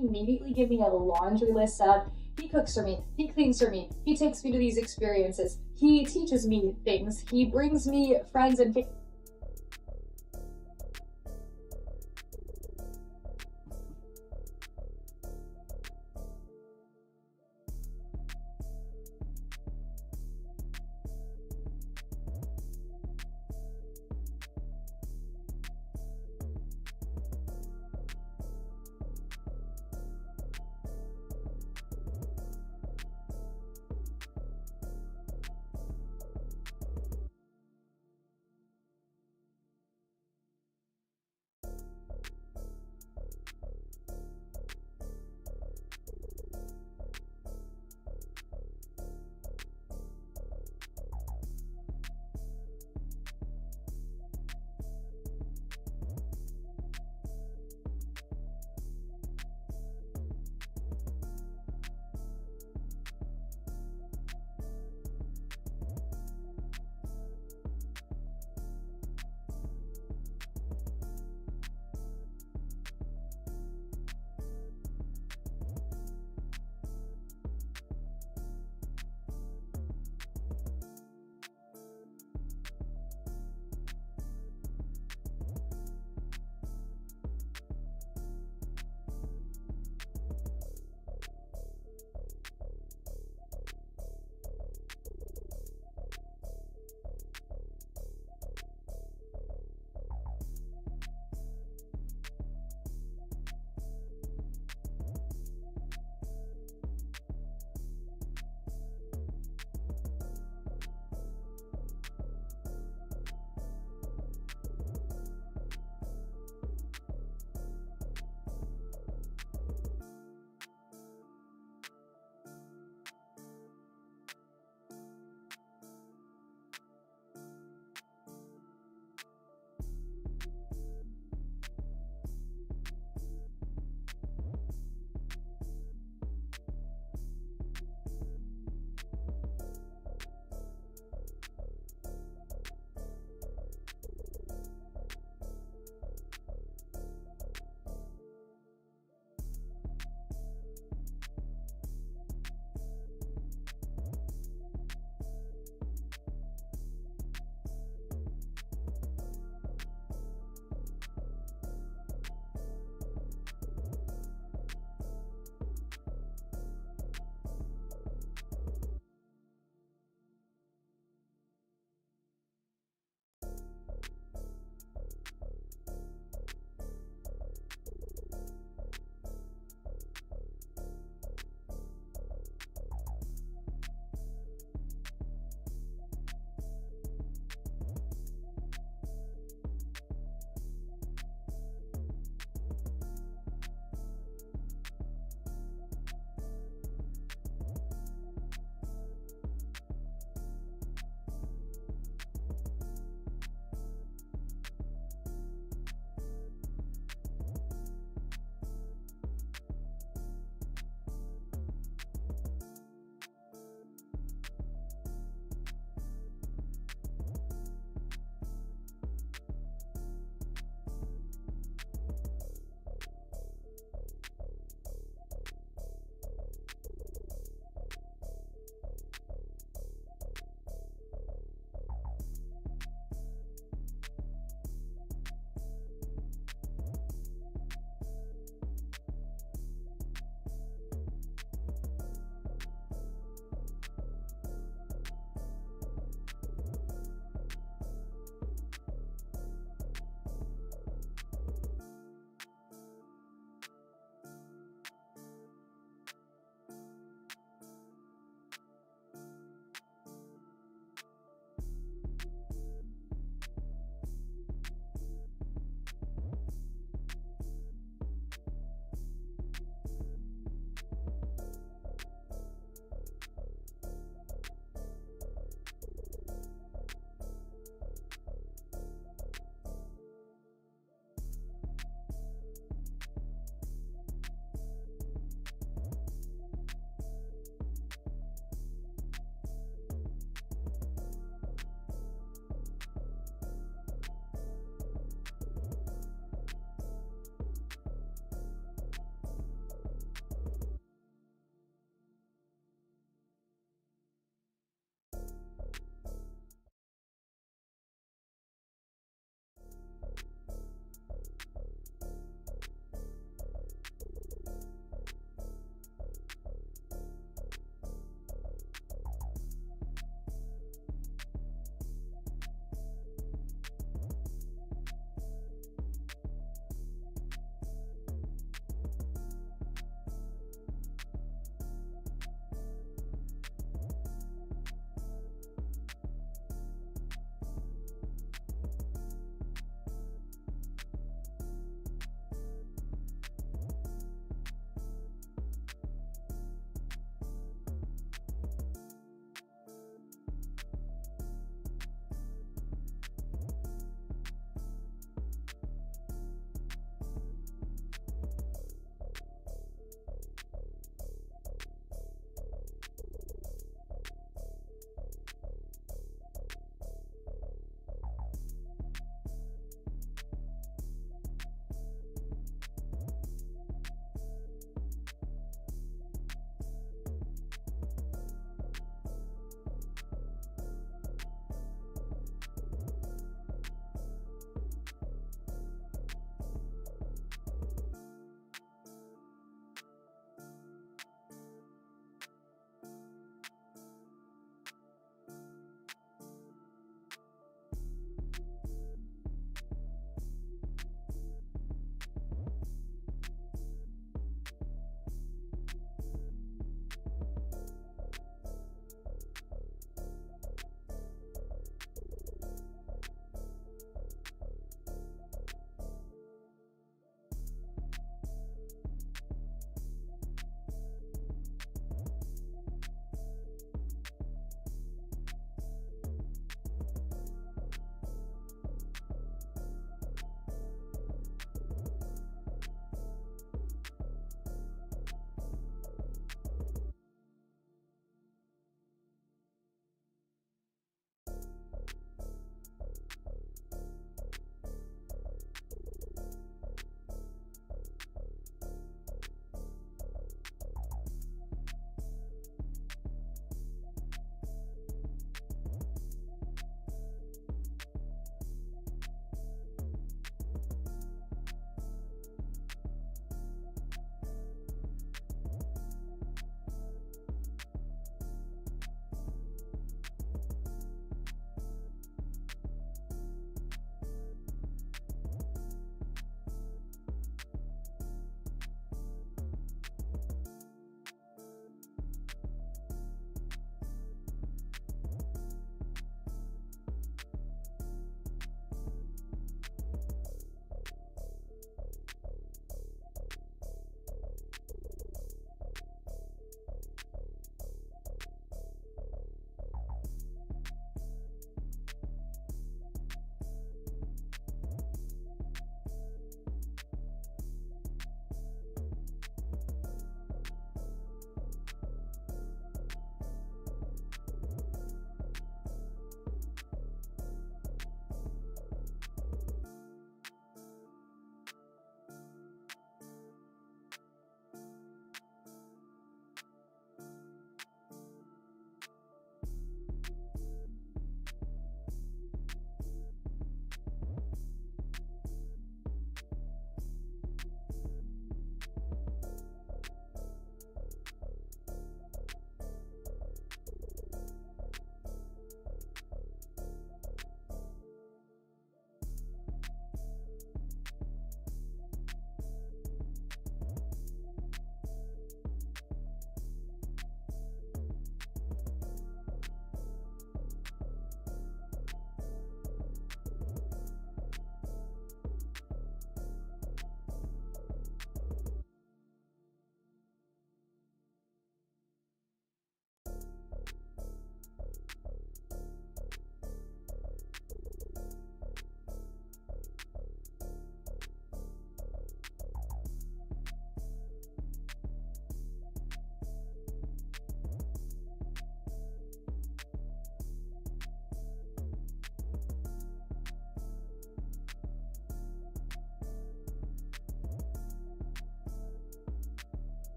immediately give me a laundry list of, he cooks for me, he cleans for me, he takes me to these experiences, he teaches me things, he brings me friends and family.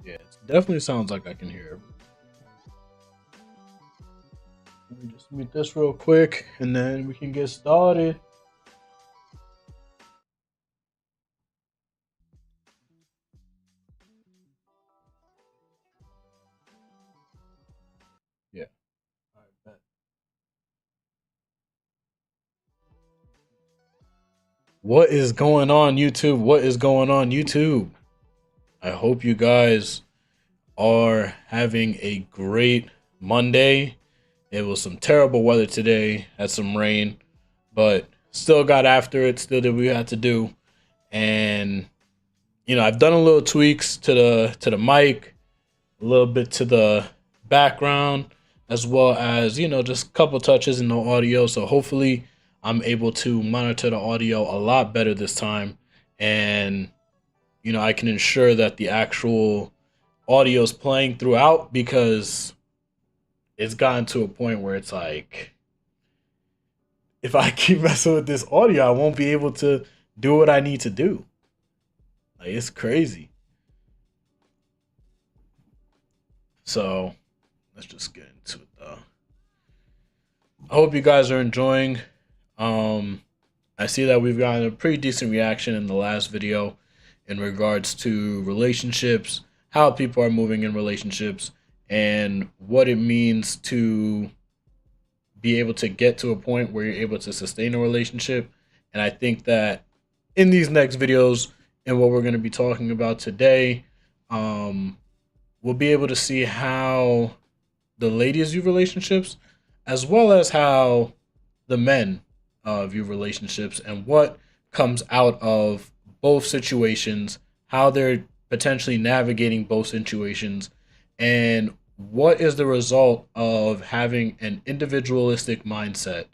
Yeah, it definitely sounds like I can hear. Let me just mute this real quick and then we can get started. Yeah. All right, bet. What is going on, YouTube? What is going on, YouTube? I hope you guys are having a great Monday. It was some terrible weather today, had some rain, but still got after it, still did what we had to do. And I've done a little tweaks to the mic, a little bit to the background, as well as just a couple touches in the audio. So hopefully I'm able to monitor the audio a lot better this time, and I can ensure that the actual audio is playing throughout, because it's gotten to a point where it's like, if I keep messing with this audio, I won't be able to do what I need to do. Like, it's crazy. So let's just get into it though. I hope you guys are enjoying. Um, I see that we've gotten a pretty decent reaction in the last video in regards to relationships, how people are moving in relationships, and what it means to be able to get to a point where you're able to sustain a relationship. And I think that in these next videos and what we're going to be talking about today, um, we'll be able to see how the ladies view relationships, as well as how the men view relationships, and what comes out of both situations, how they're potentially navigating both situations, and what is the result of having an individualistic mindset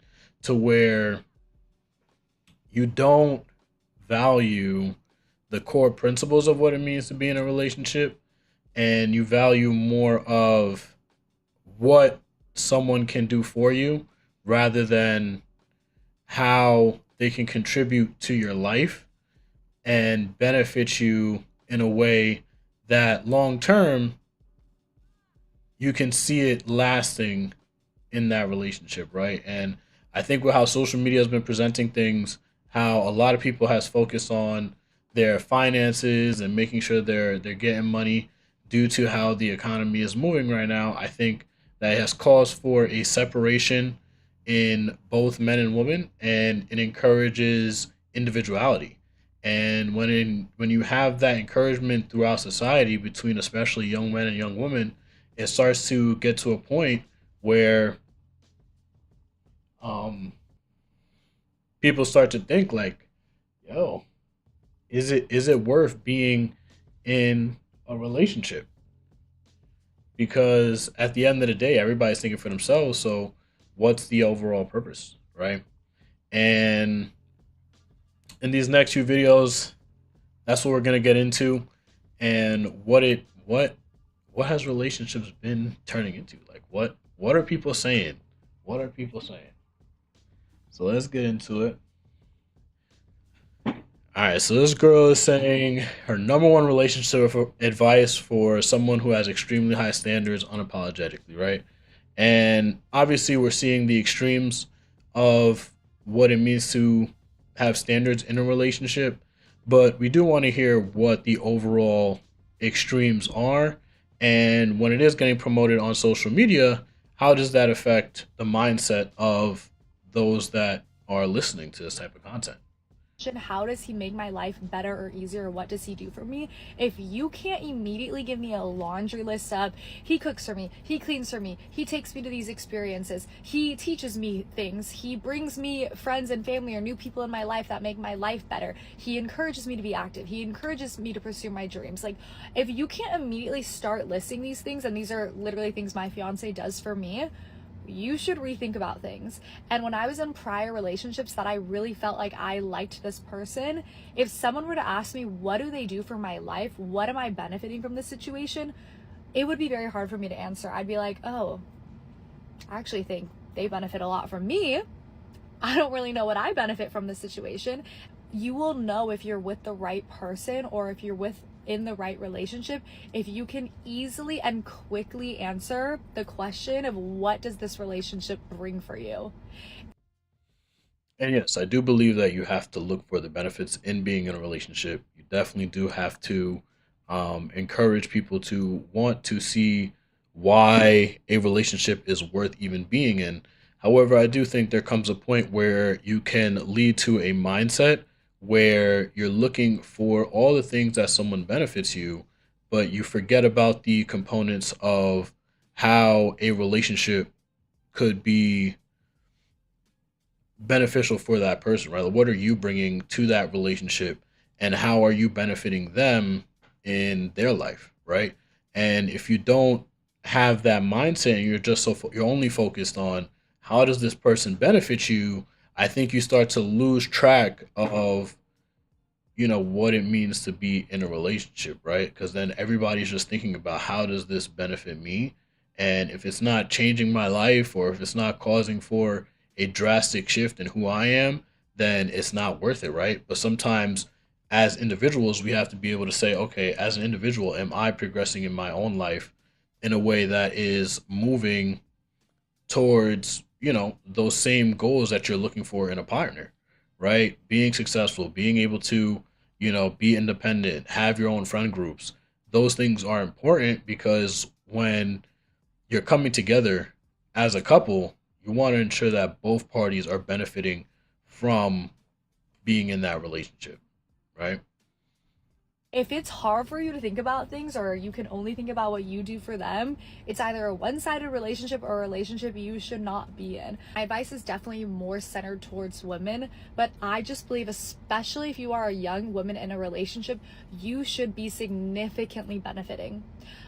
to where you don't value the core principles of what it means to be in a relationship, and you value more of what someone can do for you rather than how they can contribute to your life and benefit you in a way that long term you can see it lasting in that relationship, right? And I think with how social media has been presenting things, how a lot of people has focused on their finances and making sure they're getting money due to how the economy is moving right now, I think that has caused for a separation in both men and women, and it encourages individuality. And when you have that encouragement throughout society between especially young men and young women, it starts to get to a point where um people start to think like, yo, is it worth being in a relationship? Because at the end of the day, everybody's thinking for themselves, so what's the overall purpose, right? And in these next few videos, that's what we're going to get into, and what has relationships been turning into? Like, what are people saying? What are people saying? So let's get into it. All right, so this girl is saying her number one relationship advice for someone who has extremely high standards unapologetically, right? And obviously, we're seeing the extremes of what it means to have standards in a relationship, but we do want to hear what the overall extremes are. And when it is getting promoted on social media, how does that affect the mindset of those that are listening to this type of content? How does he make my life better or easier, or what does he do for me? If you can't immediately give me a laundry list of, he cooks for me, he cleans for me, he takes me to these experiences, he teaches me things, he brings me friends and family or new people in my life that make my life better, he encourages me to be active, he encourages me to pursue my dreams. Like, if you can't immediately start listing these things, and these are literally things my fiance does for me, you should rethink about things. And when I was in prior relationships that I really felt like I liked this person, if someone were to ask me, what do they do for my life? What am I benefiting from this situation? It would be very hard for me to answer. I'd be like, oh, I actually think they benefit a lot from me. I don't really know what I benefit from this situation. You will know if you're with the right person or if you're in the right relationship if you can easily and quickly answer the question of what does this relationship bring for you. And yes, I do believe that you have to look for the benefits in being in a relationship. You definitely do have to encourage people to want to see why a relationship is worth even being in. However, I do think there comes a point where you can lead to a mindset where you're looking for all the things that someone benefits you, but you forget about the components of how a relationship could be beneficial for that person, right? Like, what are you bringing to that relationship, and how are you benefiting them in their life, right? And if you don't have that mindset, and you're just you're only focused on how does this person benefit you, I think you start to lose track of what it means to be in a relationship, right? Because then everybody's just thinking about how does this benefit me, and if it's not changing my life or if it's not causing for a drastic shift in who I am, then it's not worth it, right? But sometimes as individuals we have to be able to say, okay, as an individual, am I progressing in my own life in a way that is moving towards those same goals that you're looking for in a partner, right? Being successful, being able to be independent, have your own friend groups. Those things are important because when you're coming together as a couple, you want to ensure that both parties are benefiting from being in that relationship, right? If it's hard for you to think about things or you can only think about what you do for them, it's either a one-sided relationship or a relationship you should not be in. My advice is definitely more centered towards women, but I just believe, especially if you are a young woman in a relationship, you should be significantly benefiting.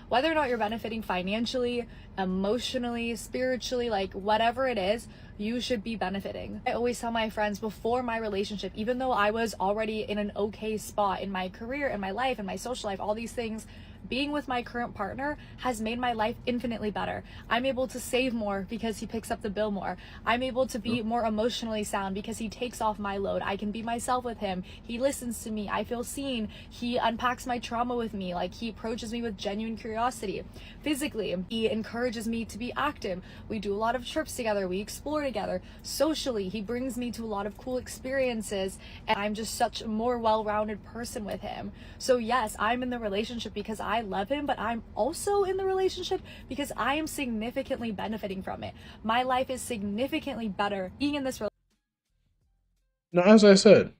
Whether or not you're benefiting financially, emotionally, spiritually, like whatever it is, you should be benefiting. I always tell my friends before my relationship, even though I was already in an okay spot in my career, in my life, in my social life, all these things, being with my current partner has made my life infinitely better. I'm able to save more because he picks up the bill more. I'm able to be more emotionally sound because he takes off my load. I can be myself with him. He listens to me. I feel seen. He unpacks my trauma with me. Like, he approaches me with genuine curiosity. Physically, he encourages me to be active. We do a lot of trips together. We explore together. Socially, he brings me to a lot of cool experiences, and I'm just such a more well-rounded person with him. So yes, I'm in the relationship because I love him, but I'm also in the relationship because I am significantly benefiting from it. My life is significantly better being in this relationship. Now, as I said,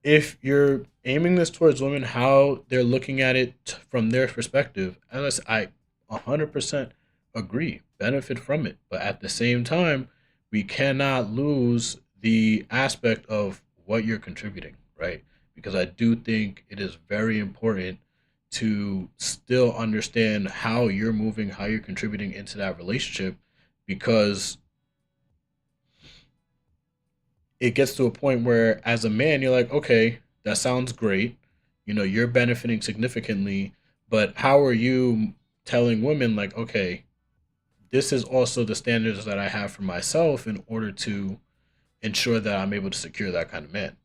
if you're aiming this towards women, how they're looking at it from their perspective, as I said, I 100% agree, benefit from it. But at the same time, we cannot lose the aspect of what you're contributing, right? Because I do think it is very important to still understand how you're moving, how you're contributing into that relationship, because it gets to a point where as a man you're like, okay, that sounds great, you're benefiting significantly, but how are you telling women, like, okay, this is also the standards that I have for myself in order to ensure that I'm able to secure that kind of man,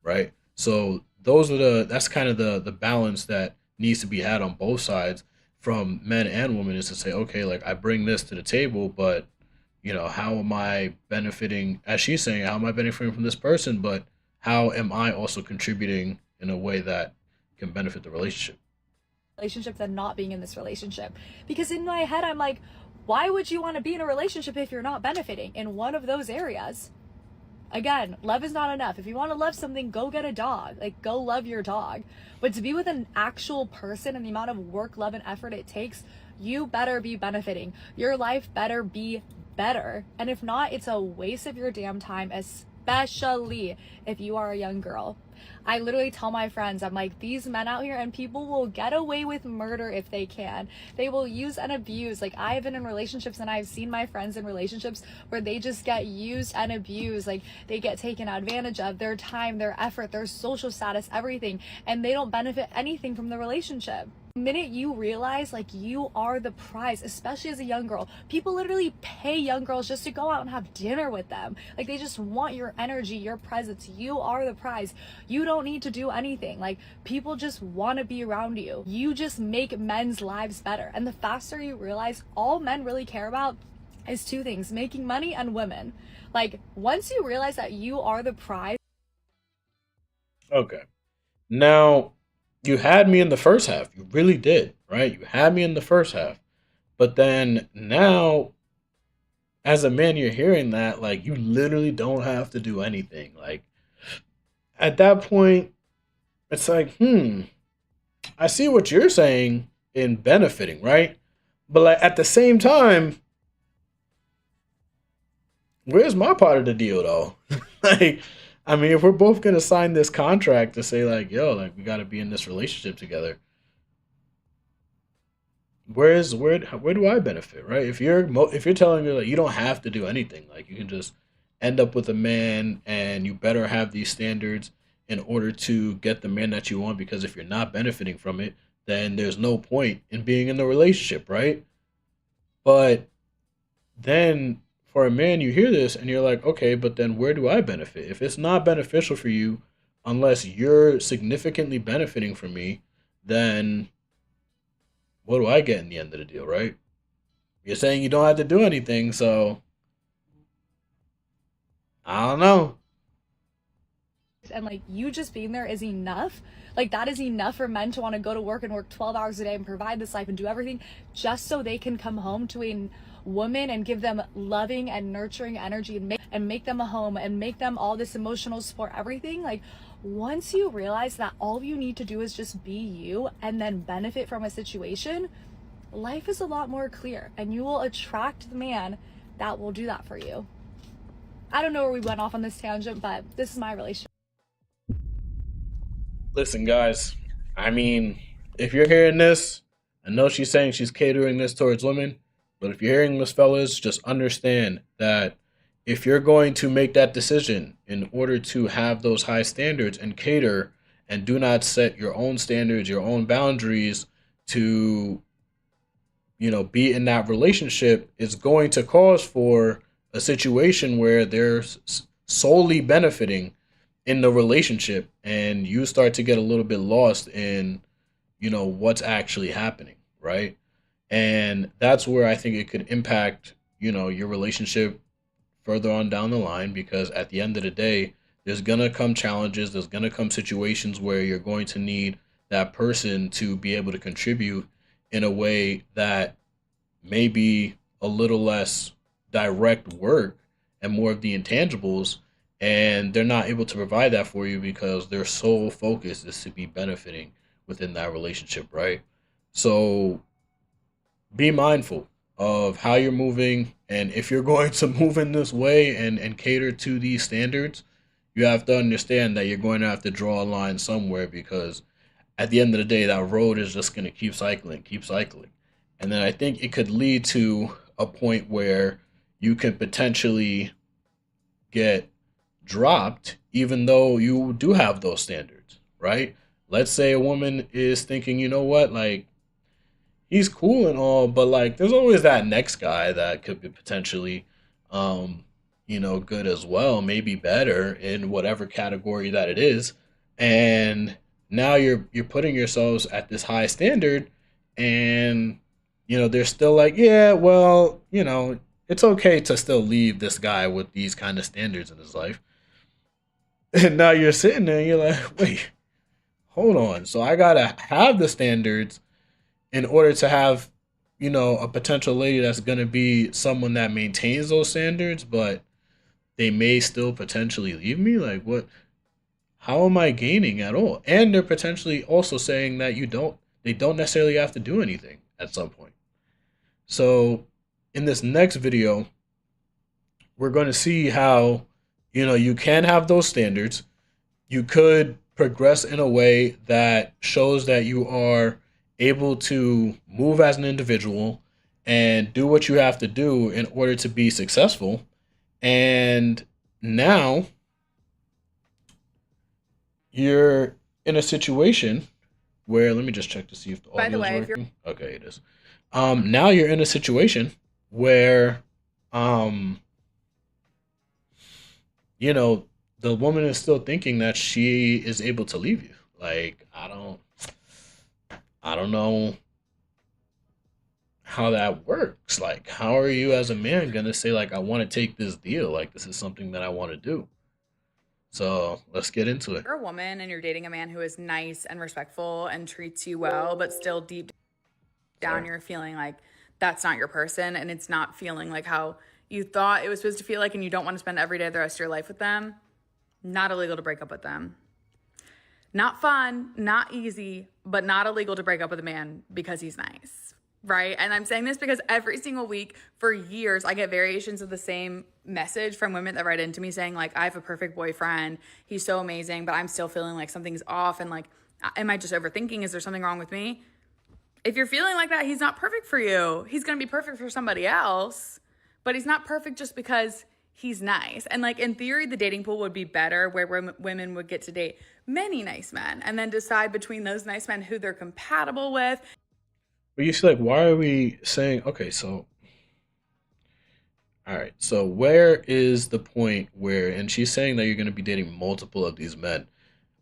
right? So that's kind of the balance that needs to be had on both sides, from men and women, is to say, okay, like, I bring this to the table, but how am I benefiting, as she's saying, how am I benefiting from this person, but how am I also contributing in a way that can benefit the relationship? Than not being in this relationship, because in my head I'm like, why would you want to be in a relationship if you're not benefiting in one of those areas? Again, love is not enough. If you want to love something, go get a dog. Like, go love your dog. But to be with an actual person and the amount of work, love, and effort it takes, you better be benefiting. Your life better be better. And if not, it's a waste of your damn time, especially if you are a young girl. I literally tell my friends, I'm like, these men out here, and people will get away with murder if they can. They will use and abuse. Like, I've been in relationships and I've seen my friends in relationships where they just get used and abused. Like, they get taken advantage of, their time, their effort, their social status, everything, and they don't benefit anything from the relationship. The minute you realize like you are the prize, especially as a young girl, people literally pay young girls just to go out and have dinner with them. Like, they just want your energy, your presence. You are the prize. You don't need to do anything. Like, people just want to be around you. You just make men's lives better. And the faster you realize all men really care about is two things: making money and women. Like, once you realize that you are the prize. Okay. Now, you had me in the first half. You really did, right? You had me in the first half. But then now, as a man, you're hearing that, like, you literally don't have to do anything. Like, at that point, it's like, I see what you're saying in benefiting, right? But like at the same time, where's my part of the deal though? Like, I mean, if we're both gonna sign this contract to say like, yo, like we gotta be in this relationship together, where do I benefit, right? If you're telling me like you don't have to do anything, like you can just end up with a man, and you better have these standards in order to get the man that you want. Because if you're not benefiting from it, then there's no point in being in the relationship, right? But then for a man, you hear this and you're like, okay, but then where do I benefit? If it's not beneficial for you, unless you're significantly benefiting from me, then what do I get in the end of the deal, right? You're saying you don't have to do anything, so I don't know. And like, you just being there is enough. Like, that is enough for men to want to go to work and work 12 hours a day and provide this life and do everything just so they can come home to a woman and give them loving and nurturing energy, and make them a home and make them all this emotional support, everything. Like, once you realize that all you need to do is just be you and then benefit from a situation, life is a lot more clear, and you will attract the man that will do that for you. I don't know where we went off on this tangent, but this is my relationship. Listen, guys, I mean, if you're hearing this, I know she's saying she's catering this towards women, but if you're hearing this, fellas, just understand that if you're going to make that decision in order to have those high standards and cater, and do not set your own standards, your own boundaries to, be in that relationship, is going to cause for a situation where they're solely benefiting in the relationship, and you start to get a little bit lost in, what's actually happening, right? And that's where I think it could impact, your relationship further on down the line, because at the end of the day, there's going to come challenges, there's going to come situations where you're going to need that person to be able to contribute in a way that may be a little less direct work and more of the intangibles, and they're not able to provide that for you because their sole focus is to be benefiting within that relationship, right? So be mindful of how you're moving, and if you're going to move in this way and cater to these standards, you have to understand that you're going to have to draw a line somewhere, because at the end of the day, that road is just going to keep cycling. And then I think it could lead to a point where you can potentially get dropped, even though you do have those standards, right? Let's say a woman is thinking, you know what, like, he's cool and all, but like, there's always that next guy that could be potentially, good as well, maybe better in whatever category that it is. And now you're putting yourselves at this high standard, and they're still like, yeah, well, it's okay to still leave this guy with these kind of standards in his life. And now you're sitting there and you're like, wait, hold on. So I gotta have the standards in order to have, a potential lady that's gonna be someone that maintains those standards, but they may still potentially leave me? Like, what? How am I gaining at all? And they're potentially also saying that they don't necessarily have to do anything at some point. So in this next video, we're going to see how, You can have those standards. You could progress in a way that shows that you are able to move as an individual and do what you have to do in order to be successful. And now you're in a situation where, let me just check to see if the By the audio is way, if you're working. Okay, it is. Now you're in a situation where, um, you know, the woman is still thinking that she is able to leave you. Like, I don't know how that works. Like, how are you as a man gonna say like, I want to take this deal? Like, this is something that I want to do. So let's get into it. a woman and you're dating a man who is nice and respectful and treats you well, but still deep down Sorry. you're feeling like that's not your person and it's not feeling like how you thought it was supposed to feel like, and you don't want to spend every day of the rest of your life with them, not illegal to break up with them. Not fun, not easy, but not illegal to break up with a man because he's nice, right? And I'm saying this because every single week for years, I get variations of the same message from women that write into me saying, like, I have a perfect boyfriend. He's so amazing, but I'm still feeling like something's off. And like, am I just overthinking? Is there something wrong with me? If you're feeling like that, he's not perfect for you. He's going to be perfect for somebody else, but he's not perfect just because he's nice. And like in theory, the dating pool would be better where women would get to date many nice men and then decide between those nice men who they're compatible with. But you see, like, why are we saying? Okay, so all right, so where is the point where? And she's saying that you're going to be dating multiple of these men.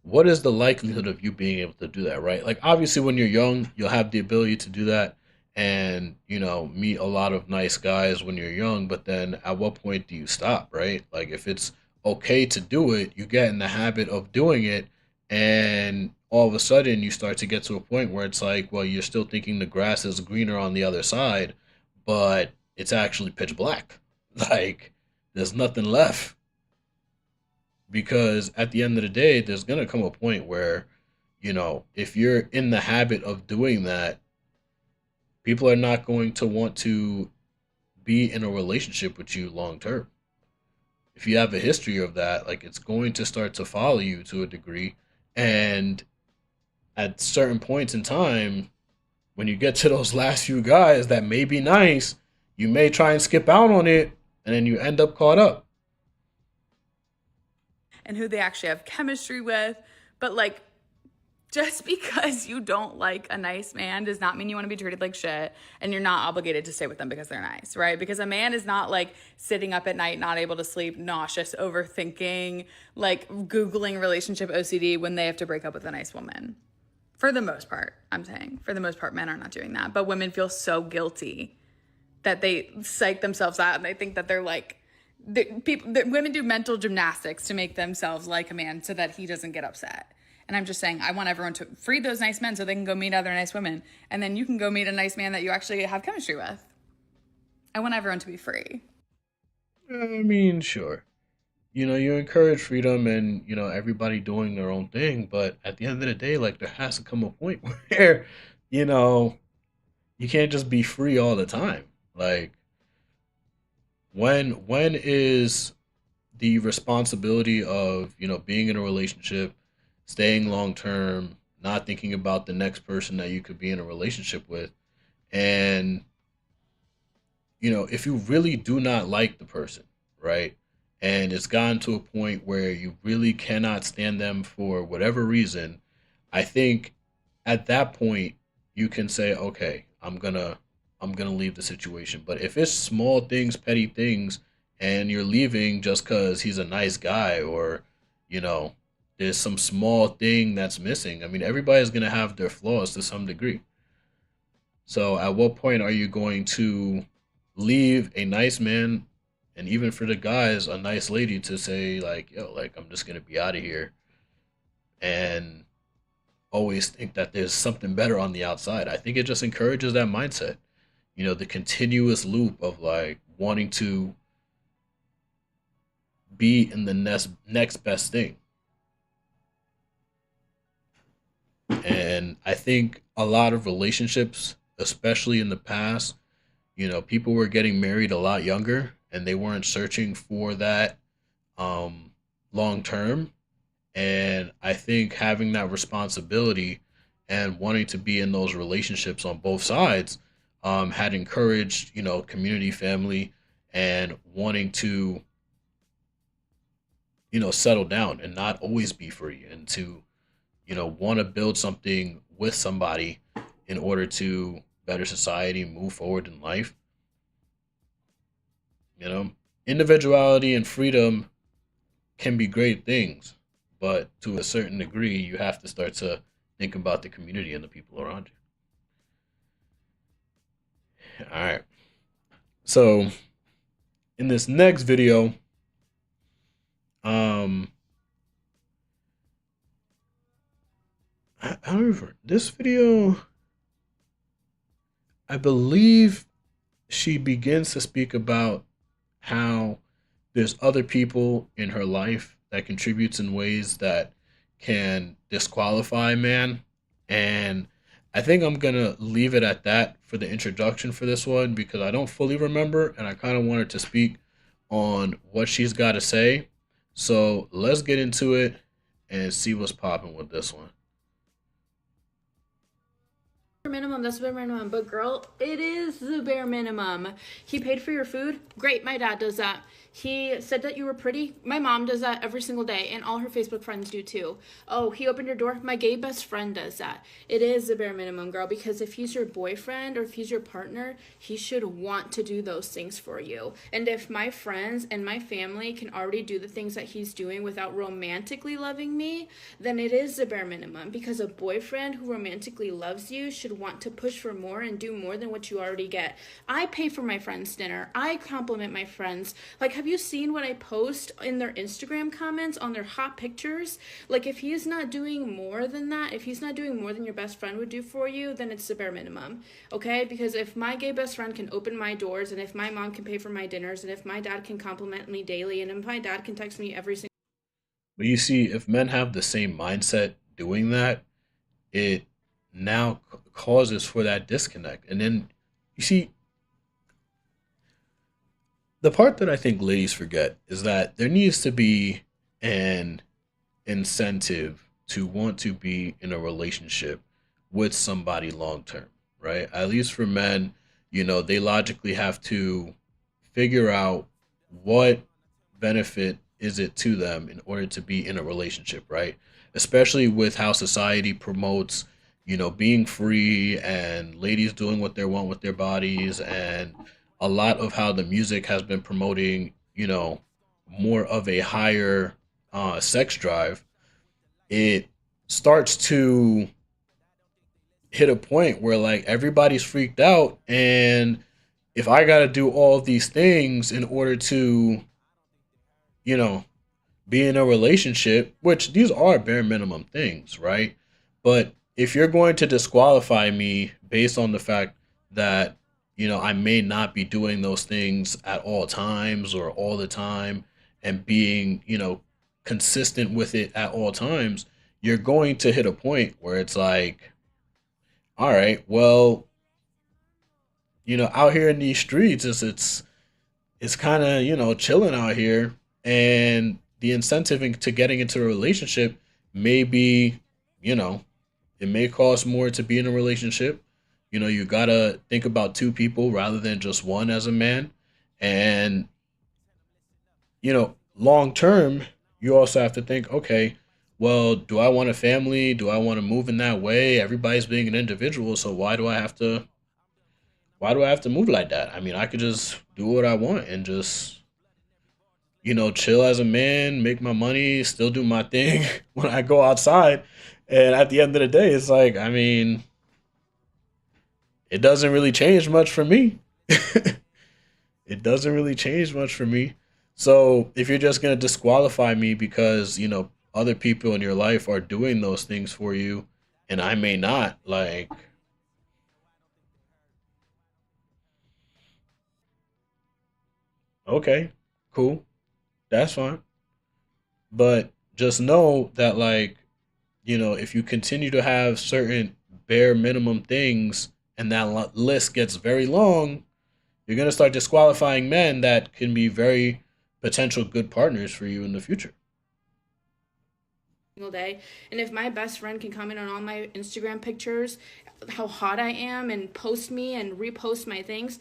What is the likelihood of you being able to do that, right? Like, obviously when you're young, you'll have the ability to do that and, meet a lot of nice guys when you're young, but then at what point do you stop, right? Like, if it's okay to do it, you get in the habit of doing it, and all of a sudden you start to get to a point where it's like, well, you're still thinking the grass is greener on the other side, but it's actually pitch black. Like, there's nothing left, because at the end of the day, there's going to come a point where, if you're in the habit of doing that, people are not going to want to be in a relationship with you long term. If you have a history of that, like, it's going to start to follow you to a degree. And at certain points in time, when you get to those last few guys that may be nice, you may try and skip out on it, and then you end up caught up. And who they actually have chemistry with. But like, just because you don't like a nice man does not mean you want to be treated like shit, and you're not obligated to stay with them because they're nice, right? Because a man is not like sitting up at night, not able to sleep, nauseous, overthinking, like Googling relationship OCD when they have to break up with a nice woman. For the most part, I'm saying, for the most part, men are not doing that. But women feel so guilty that they psych themselves out and they think that they're like, women do mental gymnastics to make themselves like a man so that he doesn't get upset. And I'm just saying, I want everyone to free those nice men so they can go meet other nice women. And then you can go meet a nice man that you actually have chemistry with. I want everyone to be free. I mean, sure. You encourage freedom and, everybody doing their own thing. But at the end of the day, like, there has to come a point where, you know, you can't just be free all the time. Like, when is the responsibility of, being in a relationship, staying long term, not thinking about the next person that you could be in a relationship with, and if you really do not like the person, right? And it's gotten to a point where you really cannot stand them for whatever reason, I think at that point you can say, okay, I'm gonna leave the situation. But if it's small things, petty things, and you're leaving just because he's a nice guy, or you know there's some small thing that's missing, I mean, everybody's gonna have their flaws to some degree. So at what point are you going to leave a nice man, and even for the guys, a nice lady, to say like, yo, like, I'm just gonna be out of here, and always think that there's something better on the outside? I think it just encourages that mindset. The continuous loop of like wanting to be in the next best thing. And I think a lot of relationships, especially in the past, people were getting married a lot younger and they weren't searching for that long term. And I think having that responsibility and wanting to be in those relationships on both sides had encouraged, community, family, and wanting to, settle down and not always be free, and to, want to build something with somebody in order to better society, move forward in life. You know, individuality and freedom can be great things, but to a certain degree, you have to start to think about the community and the people around you. All right. So in this next video, um, however, this video, I believe she begins to speak about how there's other people in her life that contributes in ways that can disqualify a man. And I think I'm gonna leave it at that for the introduction for this one, because I don't fully remember and I kind of wanted to speak on what she's got to say. So let's get into it and see what's popping with this one. Minimum, that's the bare minimum. But girl, it is the bare minimum. He paid for your food. Great, my dad does that. He said that you were pretty. My mom does that every single day, and all her Facebook friends do too. Oh, he opened your door. My gay best friend does that. It is the bare minimum, girl, because if he's your boyfriend or if he's your partner, he should want to do those things for you. And if my friends and my family can already do the things that he's doing without romantically loving me, then it is the bare minimum, because a boyfriend who romantically loves you should want to push for more and do more than what you already get. I pay for my friends' dinner. I compliment my friends. Like, have you seen what I post in their Instagram comments on their hot pictures? Like, if he's not doing more than that, if he's not doing more than your best friend would do for you, then it's the bare minimum, okay? Because if my gay best friend can open my doors, and if my mom can pay for my dinners, and if my dad can compliment me daily, and if my dad can text me every single... But you see, if men have the same mindset doing that, it now causes for that disconnect. And then you see, the part that I think ladies forget is that there needs to be an incentive to want to be in a relationship with somebody long term, right? At least for men, they logically have to figure out what benefit is it to them in order to be in a relationship, right? Especially with how society promotes, being free and ladies doing what they want with their bodies, and a lot of how the music has been promoting, more of a higher sex drive. It starts to hit a point where like everybody's freaked out, and if I got to do all of these things in order to, you know, be in a relationship, which these are bare minimum things, right? But if you're going to disqualify me based on the fact that, I may not be doing those things at all times or all the time, and being, consistent with it at all times, you're going to hit a point where it's like, all right, well, out here in these streets, it's kind of, chilling out here, and the incentive to getting into a relationship may be, you know, it may cost more to be in a relationship. You gotta think about two people rather than just one as a man. And, long term, you also have to think, okay, well, do I want a family? Do I want to move in that way? Everybody's being an individual, so why do I have to move like that? I mean, I could just do what I want and just, chill as a man, make my money, still do my thing when I go outside. And at the end of the day, it's like, I mean, it doesn't really change much for me. It doesn't really change much for me. So if you're just going to disqualify me because, other people in your life are doing those things for you and I may not, like, okay, cool. That's fine. But just know that, like, if you continue to have certain bare minimum things and that list gets very long, you're going to start disqualifying men that can be very potential good partners for you in the future. Single day. And if my best friend can comment on all my Instagram pictures, how hot I am, and post me and repost my things,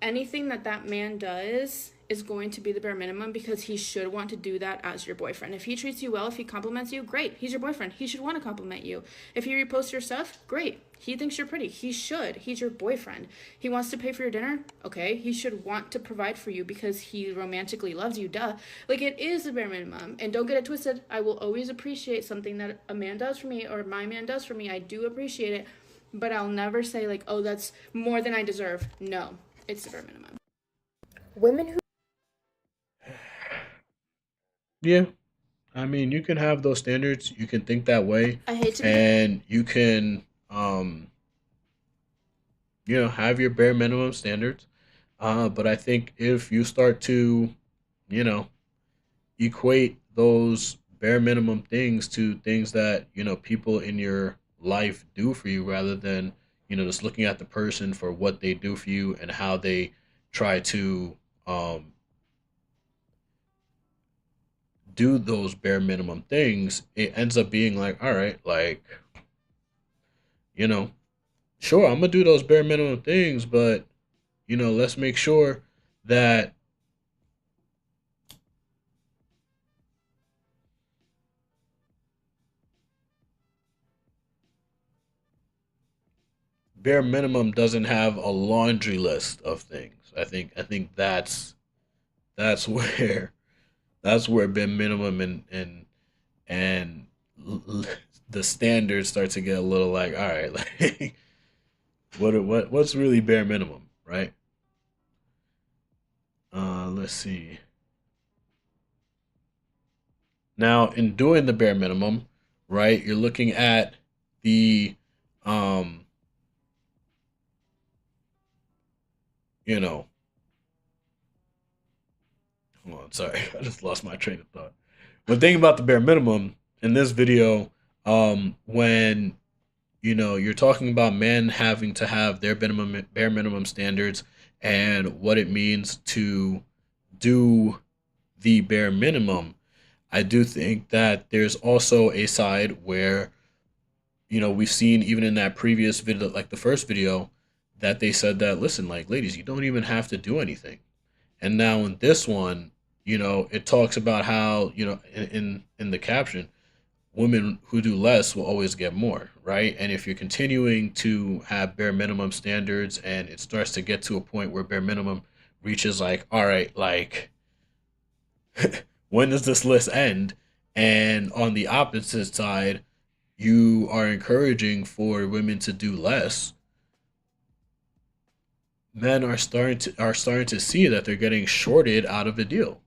anything that man does is going to be the bare minimum, because he should want to do that as your boyfriend. If he treats you well, if he compliments you, great. He's your boyfriend. He should want to compliment you. If he reposts your stuff, great. He thinks you're pretty. He should. He's your boyfriend. He wants to pay for your dinner. Okay. He should want to provide for you because he romantically loves you. Duh. Like, it is the bare minimum. And don't get it twisted. I will always appreciate something that a man does for me, or my man does for me. I do appreciate it. But I'll never say, like, oh, that's more than I deserve. No. It's the bare minimum. Women who Yeah. I mean, you can have those standards, you can think that way, I hate to be and you can have your bare minimum standards. But I think if you start to, you know, equate those bare minimum things to things that, people in your life do for you, rather than, just looking at the person for what they do for you and how they try to um do those bare minimum things, it ends up being like, all right, like, you know, sure, I'm gonna do those bare minimum things, but let's make sure that bare minimum doesn't have a laundry list of things. I think that's where bare minimum and the standards start to get a little like, all right, like, what's really bare minimum, right? Let's see. Now, in doing the bare minimum, right, you're looking at the um, you know, hold on, sorry, I just lost my train of thought. One thing about the bare minimum in this video, when you're talking about men having to have their bare minimum standards and what it means to do the bare minimum, I do think that there's also a side where, we've seen even in that previous video, like the first video, that they said that, listen, like, ladies, you don't even have to do anything. And now in this one, it talks about how, in the caption, women who do less will always get more, right? And if you're continuing to have bare minimum standards and it starts to get to a point where bare minimum reaches like, all right, like, when does this list end? And on the opposite side, you are encouraging for women to do less. Men are starting to see that they're getting shorted out of a deal.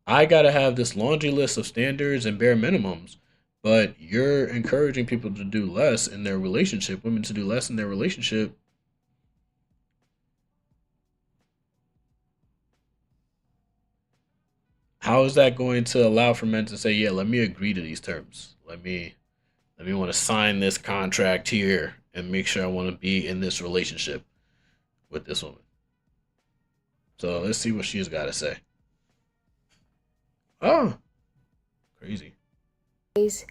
I gotta have this laundry list of standards and bare minimums, but you're encouraging people to do less in their relationship, women to do less in their relationship. How is that going to allow for men to say, yeah, let me agree to these terms? Let me want to sign this contract here and make sure I want to be in this relationship with this woman. So let's see what she's got to say. Oh, crazy.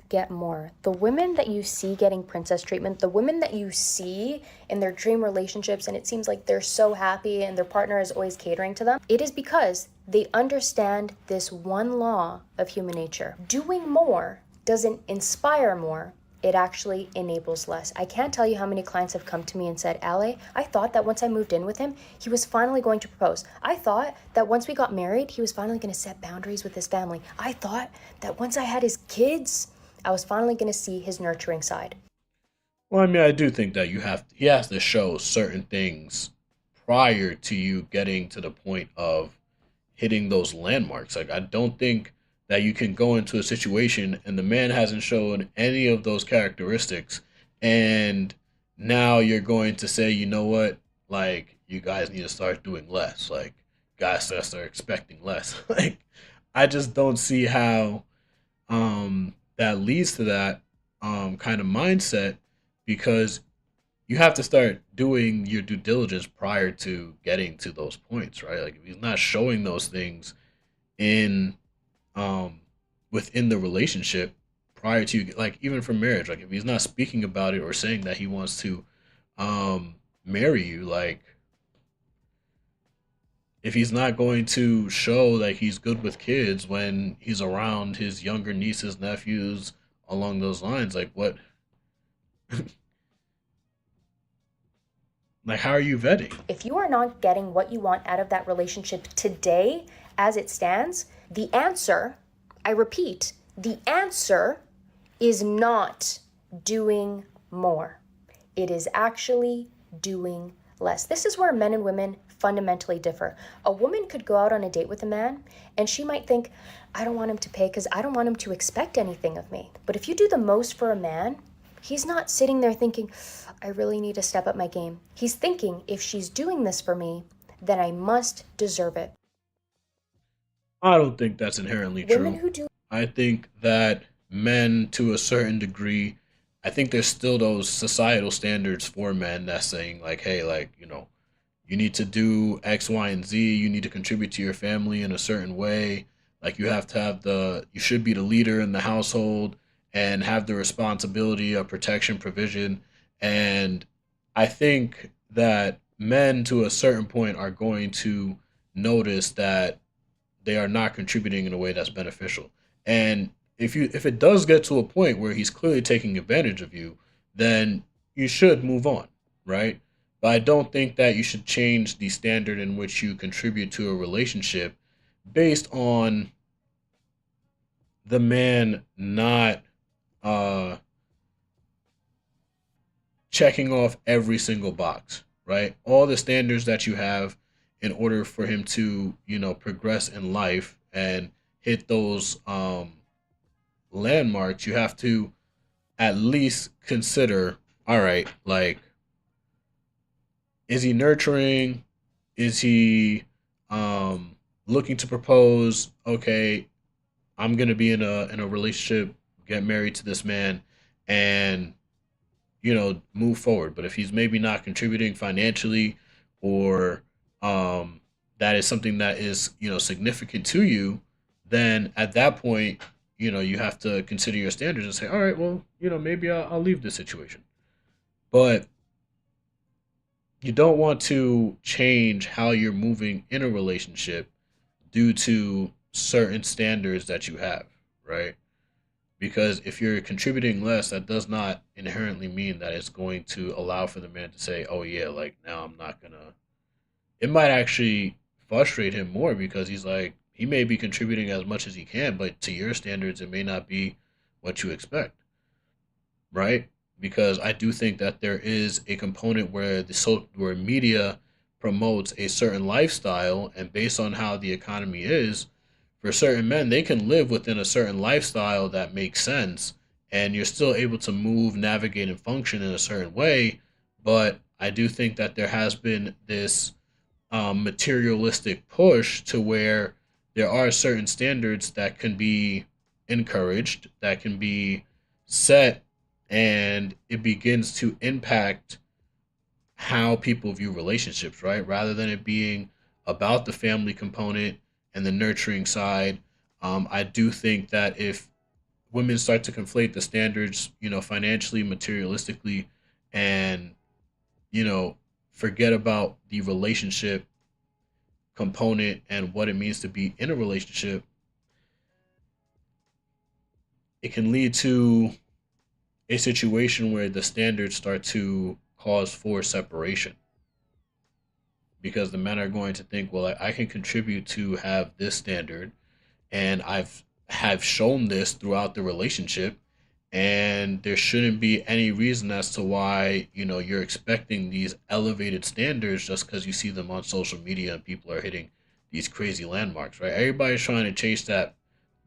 Get more. The women that you see getting princess treatment, the women that you see in their dream relationships, and it seems like they're so happy and their partner is always catering to them, it is because they understand this one law of human nature. Doing more doesn't inspire more. It actually enables less. I can't tell you how many clients have come to me and said, Ale, I thought that once I moved in with him, he was finally going to propose. I thought that once we got married, he was finally going to set boundaries with his family. I thought that once I had his kids, I was finally going to see his nurturing side. Well, I mean, I do think that he has to show certain things prior to you getting to the point of hitting those landmarks. Like, I don't think that you can go into a situation and the man hasn't shown any of those characteristics, and now you're going to say, you know what, like, you guys need to start doing less. Like, guys gotta start expecting less. Like, I just don't see how that leads to that kind of mindset, because you have to start doing your due diligence prior to getting to those points, right? Like if he's not showing those things in um within the relationship prior to, like, even for marriage, like if he's not speaking about it or saying that he wants to marry you, like if he's not going to show that he's good with kids when he's around his younger nieces, nephews, along those lines, like what, like how are you vetting? If you are not getting what you want out of that relationship today as it stands, the answer, I repeat, the answer is not doing more. It is actually doing less. This is where men and women fundamentally differ. A woman could go out on a date with a man and she might think, I don't want him to pay because I don't want him to expect anything of me. But if you do the most for a man, he's not sitting there thinking, I really need to step up my game. He's thinking, if she's doing this for me, then I must deserve it. I don't think that's inherently Women true. who do I think that men, to a certain degree, I think there's still those societal standards for men that's saying, like, hey, like, you need to do X, Y, and Z. You need to contribute to your family in a certain way. Like, you should be the leader in the household and have the responsibility of protection, provision. And I think that men, to a certain point, are going to notice that they are not contributing in a way that's beneficial. And if it does get to a point where he's clearly taking advantage of you, then you should move on, right? But I don't think that you should change the standard in which you contribute to a relationship based on the man not uh checking off every single box, right? All the standards that you have in order for him to, progress in life and hit those landmarks, you have to at least consider, all right, like, is he nurturing? Is he looking to propose? Okay, I'm gonna be in a relationship, get married to this man, and move forward. But if he's maybe not contributing financially, or that is something that is significant to you, then at that point, you have to consider your standards and say, all right, well, maybe I'll leave this situation. But you don't want to change how you're moving in a relationship due to certain standards that you have, right? Because if you're contributing less, that does not inherently mean that it's going to allow for the man to say, oh yeah, like now I'm not gonna. It might actually frustrate him more because he's like, he may be contributing as much as he can, but to your standards it may not be what you expect, right? Because I do think that there is a component where where media promotes a certain lifestyle, and based on how the economy is, for certain men, they can live within a certain lifestyle that makes sense, and you're still able to move, navigate, and function in a certain way. But I do think that there has been this materialistic push to where there are certain standards that can be encouraged, that can be set, and it begins to impact how people view relationships, right? Rather than it being about the family component and the nurturing side. I do think that if women start to conflate the standards, financially, materialistically, and, you know, forget about the relationship component and what it means to be in a relationship, it can lead to a situation where the standards start to cause for separation, because the men are going to think, well, I can contribute to have this standard, and have shown this throughout the relationship, and there shouldn't be any reason as to why you're expecting these elevated standards just because you see them on social media and people are hitting these crazy landmarks, right? Everybody's trying to chase that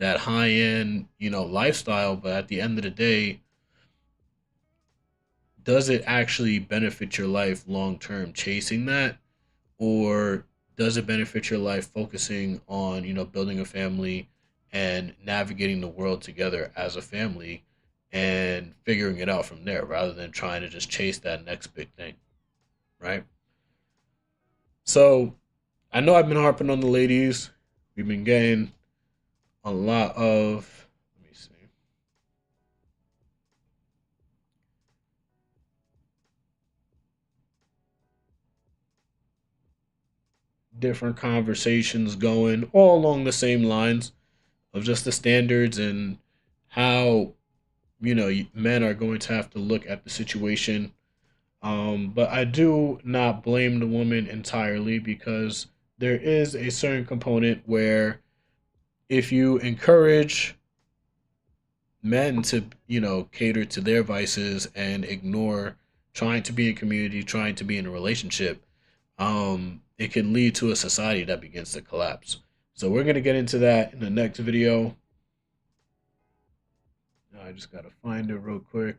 high end lifestyle, but at the end of the day, does it actually benefit your life long term chasing that, or does it benefit your life focusing on building a family and navigating the world together as a family, and figuring it out from there rather than trying to just chase that next big thing, right? So I know I've been harping on the ladies. We've been getting a lot of, let me see, different conversations going all along the same lines of just the standards and how, men are going to have to look at the situation. But I do not blame the woman entirely because there is a certain component where if you encourage men to, cater to their vices and ignore trying to be in community, trying to be in a relationship, it can lead to a society that begins to collapse. So we're gonna get into that in the next video. I just gotta find it real quick.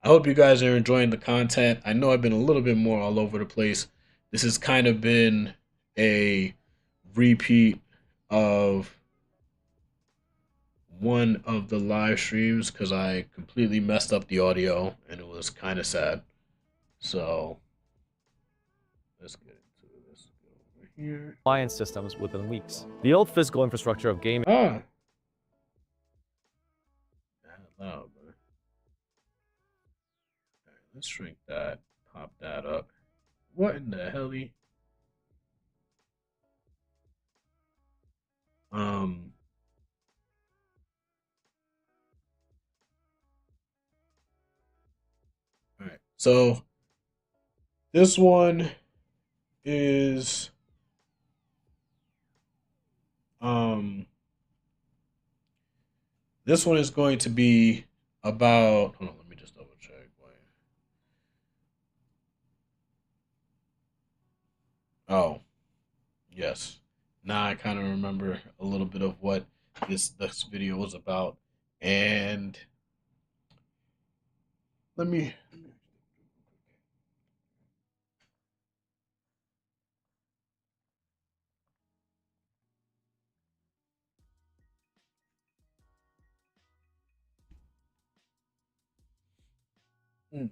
I hope you guys are enjoying the content. I know I've been a little bit more all over the place. This has kind of been a repeat of one of the live streams because I completely messed up the audio and it was kind of sad. So let's get into it. Let's go over here. Appliance systems within weeks. The old physical infrastructure of gaming. Ah, that loud, bro. All right, let's shrink that. Pop that up. What in the hell? Um. All right. So this one is um. This one is going to be about. Hold on. Let me just double check. Wait. Oh, yes. Now I kind of remember a little bit of what this video was about, and let me. Mm,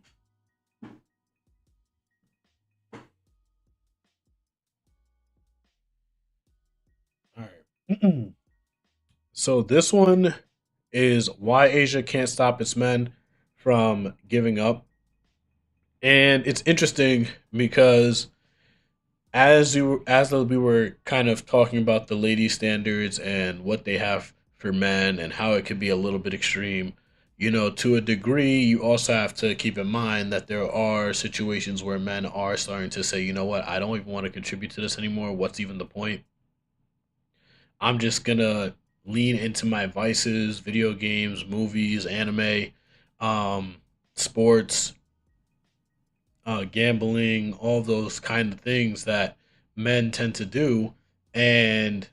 all right. So this one is why Asia can't stop its men from giving up, and it's interesting because as we were kind of talking about the lady standards and what they have for men and how it could be a little bit extreme, to a degree, you also have to keep in mind that there are situations where men are starting to say, you know what, I don't even want to contribute to this anymore. What's even the point? I'm just gonna lean into my vices, video games, movies, anime, um, sports, gambling, all those kind of things that men tend to do. And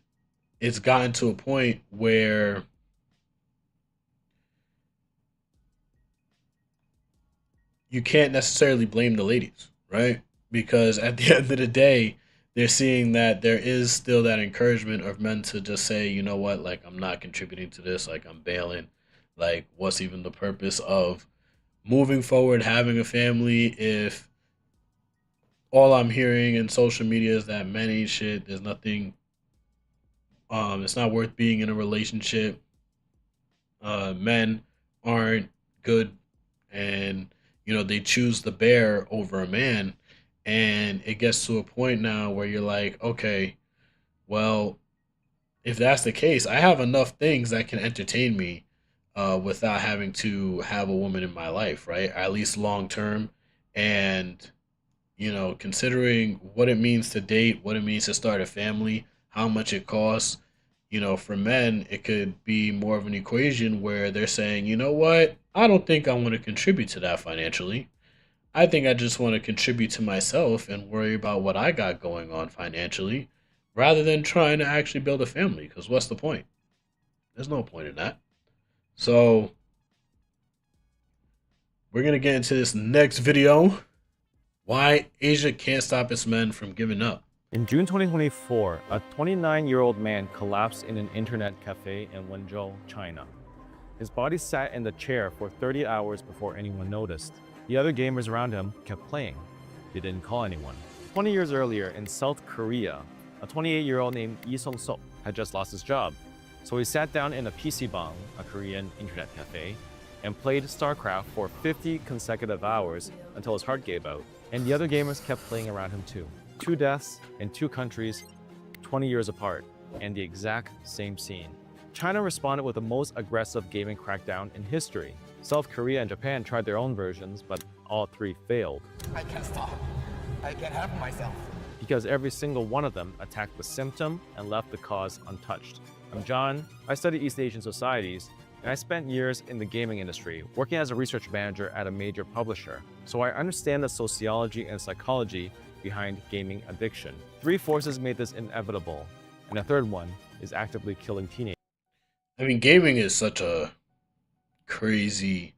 it's gotten to a point where you can't necessarily blame the ladies, right? Because at the end of the day, they're seeing that there is still that encouragement of men to just say, you know what, like, I'm not contributing to this, like, I'm bailing. Like, what's even the purpose of moving forward, having a family, if all I'm hearing in social media is that men ain't shit. There's nothing. It's not worth being in a relationship. Men aren't good, and they choose the bear over a man, and it gets to a point now where you're like, okay, well, if that's the case, I have enough things that can entertain me, without having to have a woman in my life, right? At least long term, and considering what it means to date, what it means to start a family, how much it costs, for men, it could be more of an equation where they're saying, you know what, I don't think I want to contribute to that financially. I think I just want to contribute to myself and worry about what I got going on financially rather than trying to actually build a family. Because what's the point? There's no point in that. So, we're going to get into this next video. Why Asia can't stop its men from giving up. In June 2024, a 29-year-old man collapsed in an internet cafe in Wenzhou, China. His body sat in the chair for 30 hours before anyone noticed. The other gamers around him kept playing. They didn't call anyone. 20 years earlier in South Korea, a 28-year-old named Lee Sung-sok had just lost his job. So he sat down in a PC bang, a Korean internet cafe, and played StarCraft for 50 consecutive hours until his heart gave out. And the other gamers kept playing around him too. 2 deaths in 2 countries, 20 years apart, and the exact same scene. China responded with the most aggressive gaming crackdown in history. South Korea and Japan tried their own versions, but all 3 failed. I can't stop. I can't help myself. Because every single one of them attacked the symptom and left the cause untouched. I'm John. I study East Asian societies, and I spent years in the gaming industry, working as a research manager at a major publisher. So I understand the sociology and psychology behind gaming addiction. 3 forces made this inevitable, and a third one is actively killing teenagers. I mean, gaming is such a crazy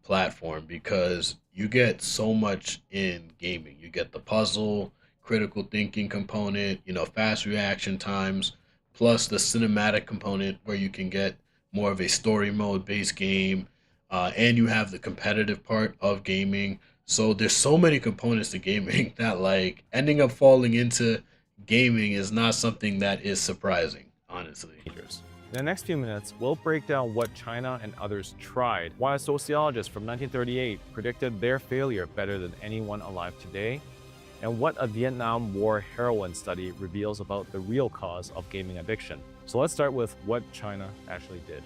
platform because you get so much in gaming. You get the puzzle, critical thinking component, fast reaction times, plus the cinematic component where you can get more of a story mode based game, and you have the competitive part of gaming. So there's so many components to gaming that like ending up falling into gaming is not something that is surprising, honestly. In the next few minutes, we'll break down what China and others tried, why a sociologist from 1938 predicted their failure better than anyone alive today, and what a Vietnam War heroin study reveals about the real cause of gaming addiction. So let's start with what China actually did.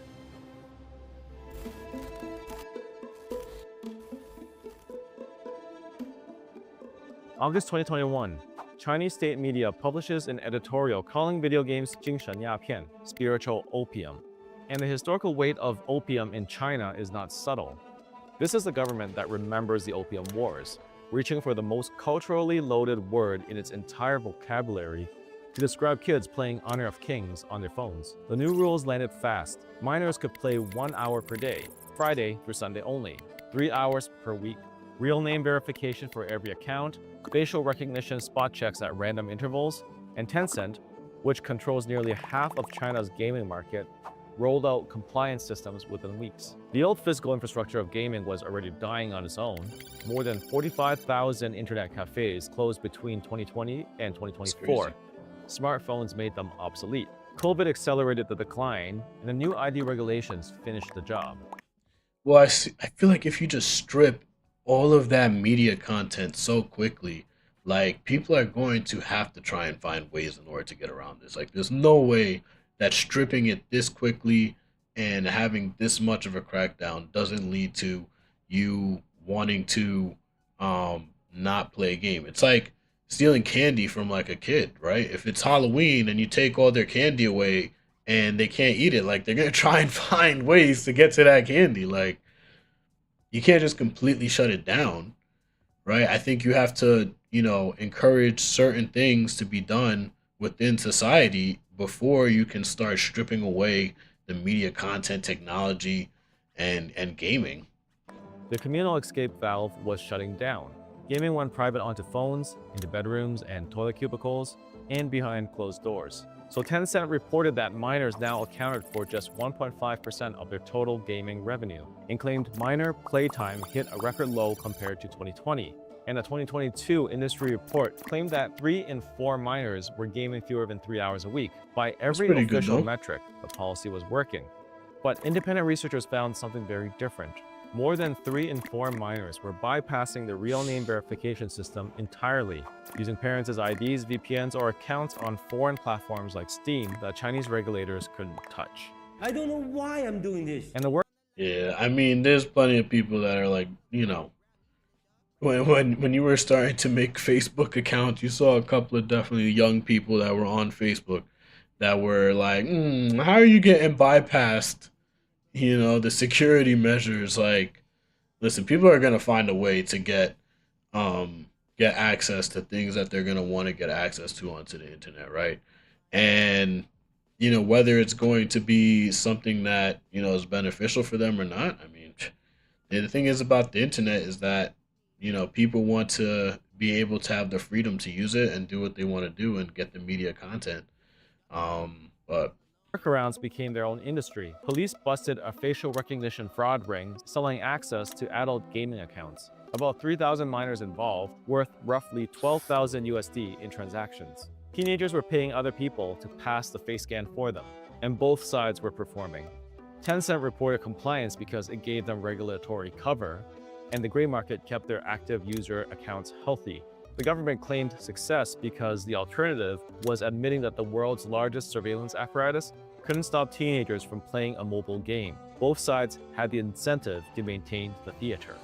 August 2021, Chinese state media publishes an editorial calling video games 精神鸦片, spiritual opium. And the historical weight of opium in China is not subtle. This is the government that remembers the Opium Wars, reaching for the most culturally loaded word in its entire vocabulary to describe kids playing Honor of Kings on their phones. The new rules landed fast. Minors could play 1 hour per day, Friday through Sunday only, 3 hours per week. Real name verification for every account, facial recognition spot checks at random intervals, and Tencent, which controls nearly half of China's gaming market, rolled out compliance systems within weeks. The old physical infrastructure of gaming was already dying on its own. More than 45,000 internet cafes closed between 2020 and 2024. Smartphones made them obsolete. COVID accelerated the decline, and the new ID regulations finished the job. Well, I feel like if you just strip all of that media content so quickly, like people are going to have to try and find ways in order to get around this. Like there's no way that stripping it this quickly and having this much of a crackdown doesn't lead to you wanting to not play a game. It's like stealing candy from like a kid, right? If it's Halloween and you take all their candy away and they can't eat it, like they're gonna try and find ways to get to that candy. Like you can't just completely shut it down, right? I think you have to, encourage certain things to be done within society before you can start stripping away the media content, technology, and gaming. The communal escape valve was shutting down. Gaming went private onto phones, into bedrooms and toilet cubicles, and behind closed doors. So Tencent reported that minors now accounted for just 1.5% of their total gaming revenue, and claimed minor playtime hit a record low compared to 2020. And a 2022 industry report claimed that 3 in 4 minors were gaming fewer than 3 hours a week. By every official metric, the policy was working. But independent researchers found something very different. More than 3 in 4 minors were bypassing the real name verification system entirely, using parents' IDs, VPNs, or accounts on foreign platforms like Steam that Chinese regulators couldn't touch. I don't know why I'm doing this. And the work Yeah, I mean, there's plenty of people that are like, when you were starting to make Facebook accounts, you saw a couple of definitely young people that were on Facebook that were like, how are you getting bypassed? The security measures. Like, listen, people are gonna find a way to get access to things that they're gonna want to get access to onto the internet, right? And whether it's going to be something that is beneficial for them or not. I mean, the thing is about the internet is that people want to be able to have the freedom to use it and do what they want to do and get the media content. But Workarounds became their own industry. Police busted a facial recognition fraud ring selling access to adult gaming accounts. About 3,000 minors involved, worth roughly 12,000 USD in transactions. Teenagers were paying other people to pass the face scan for them, and both sides were performing. Tencent reported compliance because it gave them regulatory cover, and the gray market kept their active user accounts healthy. The government claimed success because the alternative was admitting that the world's largest surveillance apparatus couldn't stop teenagers from playing a mobile game. Both sides had the incentive to maintain the theater.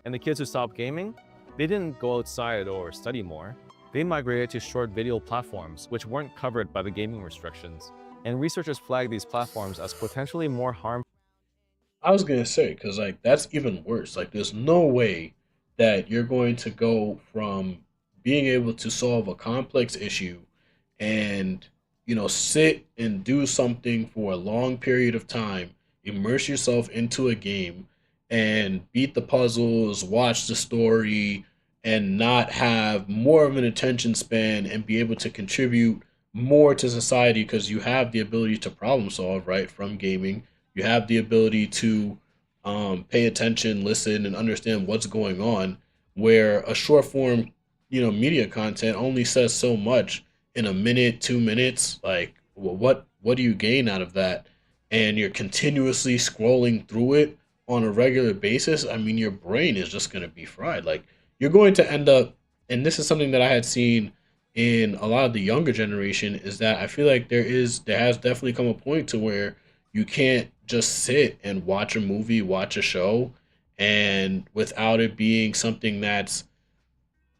And the kids who stopped gaming, they didn't go outside or study more. They migrated to short video platforms, which weren't covered by the gaming restrictions. And researchers flagged these platforms as potentially more harmful. I was gonna say, because like that's even worse. Like, there's no way that you're going to go from being able to solve a complex issue and sit and do something for a long period of time, immerse yourself into a game, and beat the puzzles, watch the story, and not have more of an attention span and be able to contribute more to society because you have the ability to problem solve, right, from gaming. You have the ability to pay attention, listen, and understand what's going on. Where a short form, media content only says so much in a minute, 2 minutes. Like, what do you gain out of that? And you're continuously scrolling through it on a regular basis. I mean, your brain is just going to be fried. Like, you're going to end up, and this is something that I had seen in a lot of the younger generation, is that I feel like there has definitely come a point to where you can't just sit and watch a movie, watch a show, and without it being something that's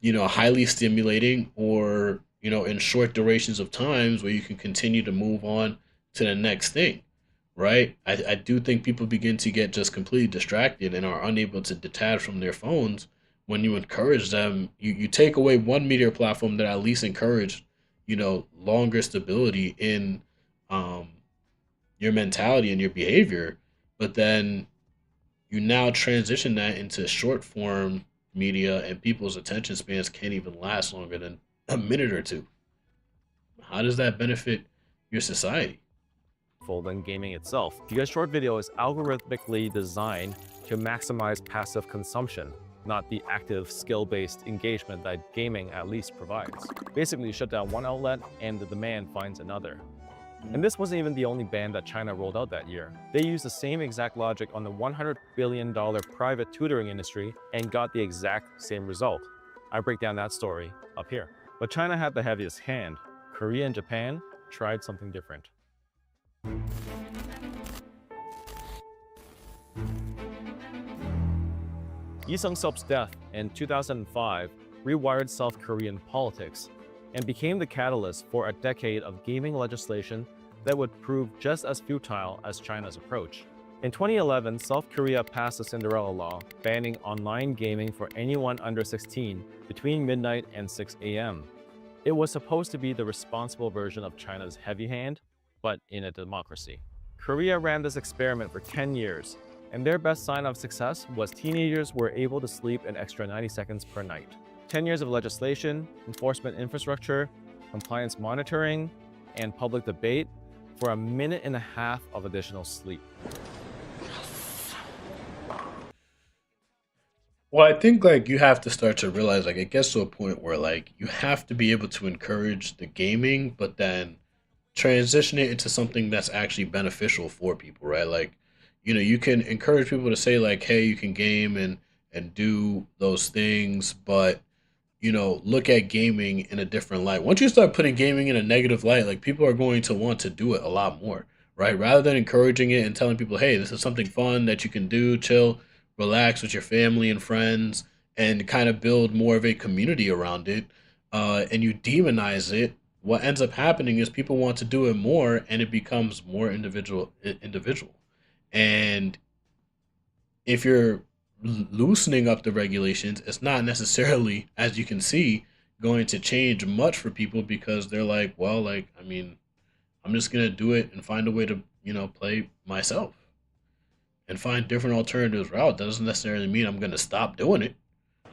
highly stimulating, or in short durations of times where you can continue to move on to the next thing, right? I do think people begin to get just completely distracted and are unable to detach from their phones when you encourage them. You take away one media platform that at least encouraged longer stability in your mentality and your behavior, but then you now transition that into short form media, and people's attention spans can't even last longer than a minute or two. How does that benefit your society? Than gaming itself, because short video is algorithmically designed to maximize passive consumption, not the active skill-based engagement that gaming at least provides. Basically, you shut down one outlet and the demand finds another. And this wasn't even the only ban that China rolled out that year. They used the same exact logic on the $100 billion private tutoring industry and got the exact same result. I break down that story up here. But China had the heaviest hand. Korea and Japan tried something different. Yi Sung-sep's death in 2005 rewired South Korean politics and became the catalyst for a decade of gaming legislation that would prove just as futile as China's approach. In 2011, South Korea passed the Cinderella Law, banning online gaming for anyone under 16 between midnight and 6 a.m. It was supposed to be the responsible version of China's heavy hand, but in a democracy. Korea ran this experiment for 10 years, and their best sign of success was teenagers were able to sleep an extra 90 seconds per night. 10 years of legislation, enforcement infrastructure, compliance monitoring, and public debate for a minute and a half of additional sleep. Well, I think like you have to start to realize like it gets to a point where like you have to be able to encourage the gaming, but then transition it into something that's actually beneficial for people, right? Like, you can encourage people to say like, hey, you can game and do those things, but look at gaming in a different light. Once you start putting gaming in a negative light, like people are going to want to do it a lot more, right? Rather than encouraging it and telling people, hey, this is something fun that you can do, chill, relax with your family and friends, and kind of build more of a community around it, and you demonize it, what ends up happening is people want to do it more, and it becomes more individual. And if you're loosening up the regulations, it's not necessarily, as you can see, going to change much for people, because they're like, well, like, I mean, I'm just gonna do it and find a way to, play myself and find different alternatives route. That doesn't necessarily mean I'm gonna stop doing it.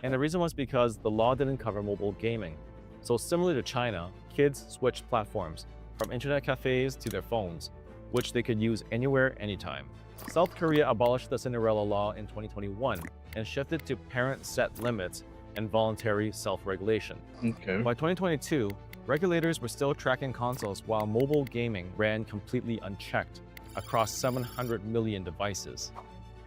And the reason was because the law didn't cover mobile gaming. So similar to China, kids switched platforms from internet cafes to their phones, which they could use anywhere, anytime. South Korea abolished the Cinderella Law in 2021 and shifted to parent set limits and voluntary self-regulation. Okay. By 2022, regulators were still tracking consoles while mobile gaming ran completely unchecked across 700 million devices.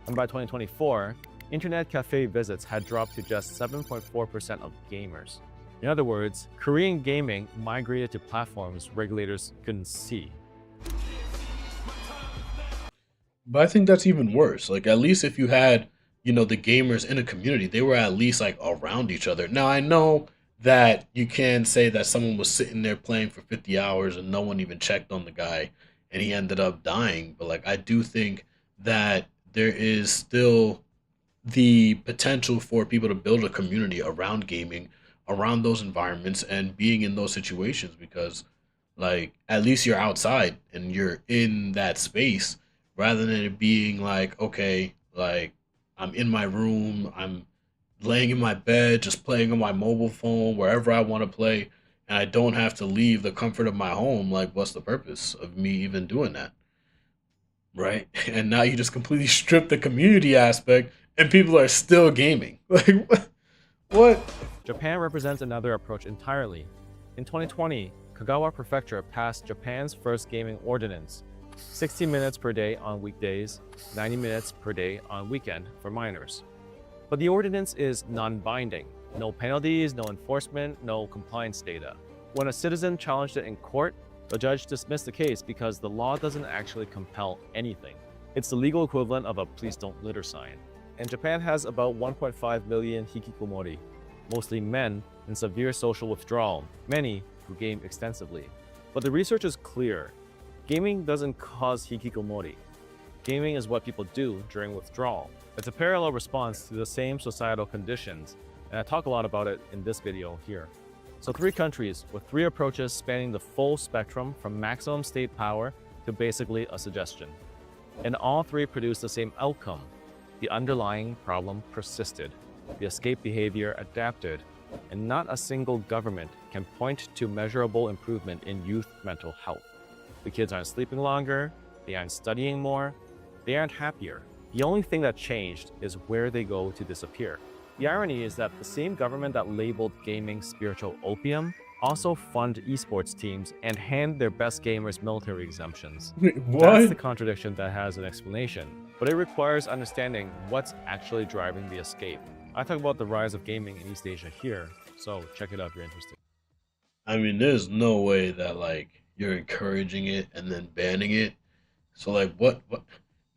And by 2024, internet cafe visits had dropped to just 7.4% of gamers. In other words, Korean gaming migrated to platforms regulators couldn't see. But I think that's even worse. Like, at least if you had, the gamers in a community, they were at least like around each other. Now, I know that you can say that someone was sitting there playing for 50 hours and no one even checked on the guy and he ended up dying. But like, I do think that there is still the potential for people to build a community around gaming, around those environments and being in those situations, because like at least you're outside and you're in that space rather than it being like, okay, like I'm in my room, I'm laying in my bed just playing on my mobile phone wherever I want to play, and I don't have to leave the comfort of my home. Like, what's the purpose of me even doing that? Right? And now you just completely strip the community aspect and people are still gaming. Like, what? Japan represents another approach entirely. In 2020, Kagawa Prefecture passed Japan's first gaming ordinance: 60 minutes per day on weekdays, 90 minutes per day on weekend for minors. But the ordinance is non-binding. No penalties, no enforcement, no compliance data. When a citizen challenged it in court, the judge dismissed the case because the law doesn't actually compel anything. It's the legal equivalent of a "please don't litter" sign. And Japan has about 1.5 million hikikomori, mostly men in severe social withdrawal, many who game extensively. But the research is clear. Gaming doesn't cause hikikomori. Gaming is what people do during withdrawal. It's a parallel response to the same societal conditions, and I talk a lot about it in this video here. So 3 countries with 3 approaches spanning the full spectrum from maximum state power to basically a suggestion. And all 3 produce the same outcome. The underlying problem persisted. The escape behavior adapted, and not a single government can point to measurable improvement in youth mental health. The kids aren't sleeping longer, they aren't studying more, they aren't happier. The only thing that changed is where they go to disappear. The irony is that the same government that labeled gaming spiritual opium also fund esports teams and hand their best gamers military exemptions. Wait, That's the what? contradiction that has an explanation, but it requires understanding what's actually driving the escape. I talk about the rise of gaming in East Asia here, so check it out if you're interested. I mean, there's no way that like you're encouraging it and then banning it. So like, what?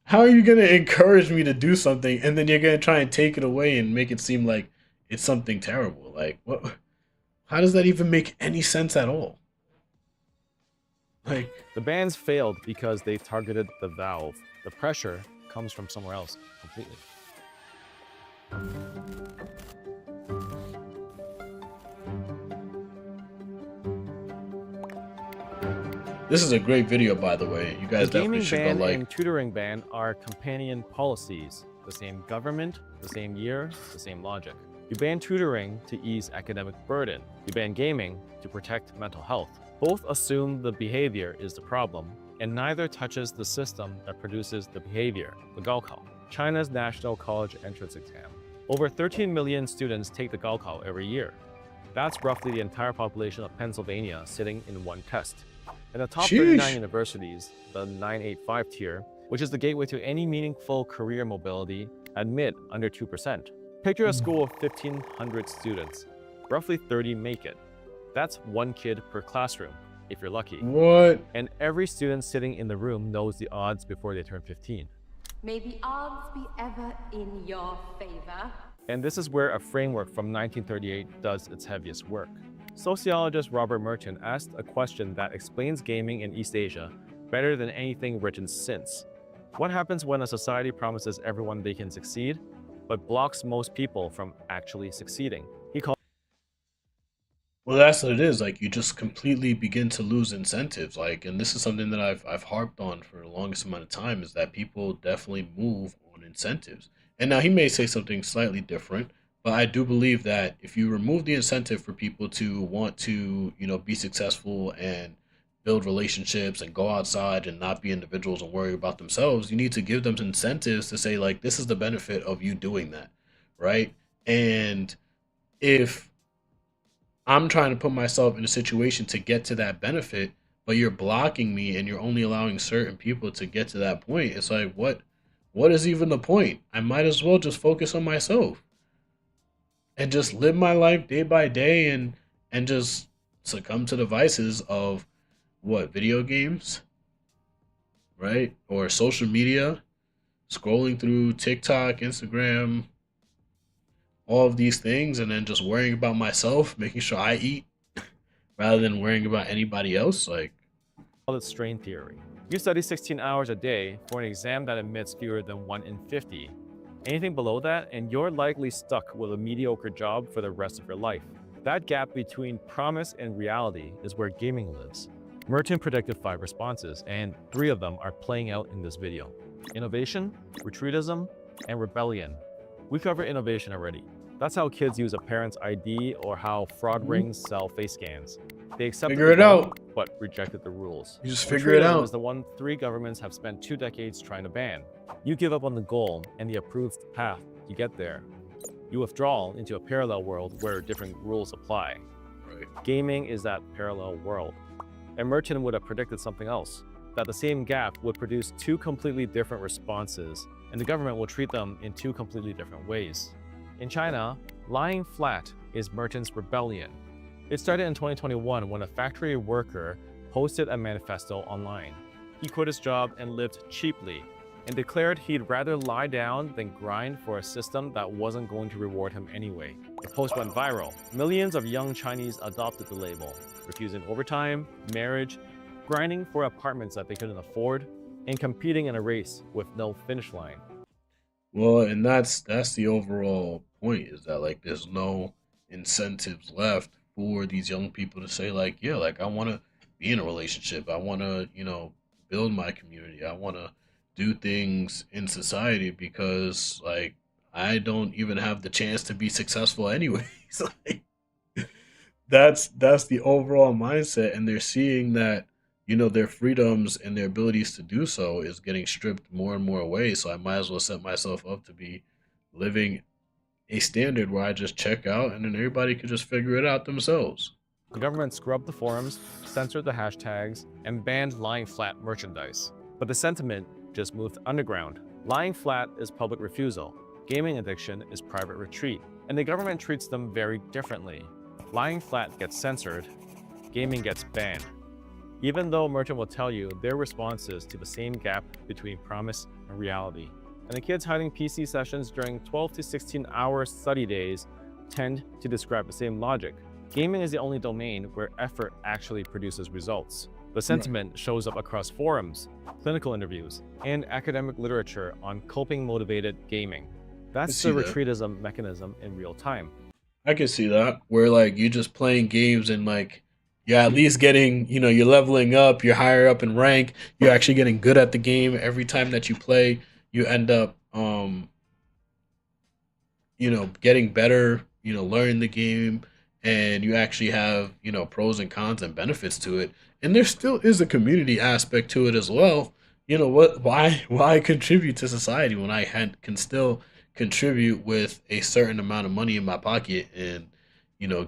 How are you gonna encourage me to do something and then you're gonna try and take it away and make it seem like it's something terrible? Like, what? How does that even make any sense at all? Like, The bans failed because they targeted the valve. The pressure comes from somewhere else completely. this is a great video, by the way. You guys The gaming definitely should go ban like. and tutoring ban are companion policies. The same government, the same year, the same logic. You ban tutoring to ease academic burden. You ban gaming to protect mental health. Both assume the behavior is the problem, and neither touches the system that produces the behavior, the Gaokao, China's national college entrance exam. Over 13 million students take the Gaokao every year. That's roughly the entire population of Pennsylvania sitting in one test. In the top 39 Sheesh. universities, the 985 tier, which is the gateway to any meaningful career mobility, admit under 2%. Picture a school of 1,500 students. Roughly 30 make it. That's 1 kid per classroom, if you're lucky. What? And every student sitting in the room knows the odds before they turn 15. May the odds be ever in your favor. And this is where a framework from 1938 does its heaviest work. Sociologist Robert Merton asked a question that explains gaming in East Asia better than anything written since. What happens when a society promises everyone they can succeed, but blocks most people from actually succeeding? He called Well, that's what it is. Like, you just completely begin to lose incentives. Like, and this is something that I've harped on for the longest amount of time, is that people definitely move on incentives. And now he may say something slightly different, but I do believe that if you remove the incentive for people to want to, be successful and build relationships and go outside and not be individuals and worry about themselves, you need to give them incentives to say, like, this is the benefit of you doing that, right? And if I'm trying to put myself in a situation to get to that benefit, but you're blocking me and you're only allowing certain people to get to that point, it's like, what is even the point? I might as well just focus on myself and just live my life day by day, and just succumb to the vices of what, video games, right? Or social media, scrolling through TikTok, Instagram, all of these things, and then just worrying about myself, making sure I eat rather than worrying about anybody else. Like, call it strain theory. You study 16 hours a day for an exam that admits fewer than 1 in 50. Anything below that, and you're likely stuck with a mediocre job for the rest of your life. That gap between promise and reality is where gaming lives. Merton predicted 5 responses, and 3 of them are playing out in this video. Innovation, retreatism, and rebellion. We covered innovation already. That's how kids use a parent's ID, or how fraud rings sell face scans. They accepted Figure it out, but rejected the rules. you just figure it Retreatism out. is the one 3 governments have spent 2 decades trying to ban. You give up on the goal and the approved path to get there. You withdraw into a parallel world where different rules apply. Right. Gaming is that parallel world. And Merton would have predicted something else, that the same gap would produce 2 completely different responses, and the government will treat them in 2 completely different ways. In China, lying flat is Merton's rebellion. It started in 2021 when a factory worker posted a manifesto online. He quit his job and lived cheaply, and declared he'd rather lie down than grind for a system that wasn't going to reward him anyway. The post went viral. Millions of young Chinese adopted the label, refusing overtime, marriage, grinding for apartments that they couldn't afford, and competing in a race with no finish line. Well, and that's the overall point, is that, like, there's no incentives left for these young people to say, like, yeah, like, I want to be in a relationship. I want to, build my community. I want to do things in society, because, like, I don't even have the chance to be successful anyways. Like, that's the overall mindset, and they're seeing that, their freedoms and their abilities to do so is getting stripped more and more away. So I might as well set myself up to be living a standard where I just check out, and then everybody could just figure it out themselves. The government scrubbed the forums, censored the hashtags, and banned lying flat merchandise. But the sentiment just moved underground. Lying flat is public refusal. Gaming addiction is private retreat. And the government treats them very differently. Lying flat gets censored. Gaming gets banned. Even though Merton will tell you their responses to the same gap between promise and reality. And the kids hiding PC sessions during 12 to 16-hour study days tend to describe the same logic. Gaming is the only domain where effort actually produces results. The sentiment shows up across forums, clinical interviews, and academic literature on coping-motivated gaming. That's the retreatism mechanism in real time. I can see that, where, like, you're just playing games and, like, you're at least getting, you're leveling up, you're higher up in rank, you're actually getting good at the game. Every time that you play, you end up, getting better, learning the game, and you actually have, pros and cons and benefits to it. And there still is a community aspect to it as well. Why contribute to society when I can still contribute with a certain amount of money in my pocket and,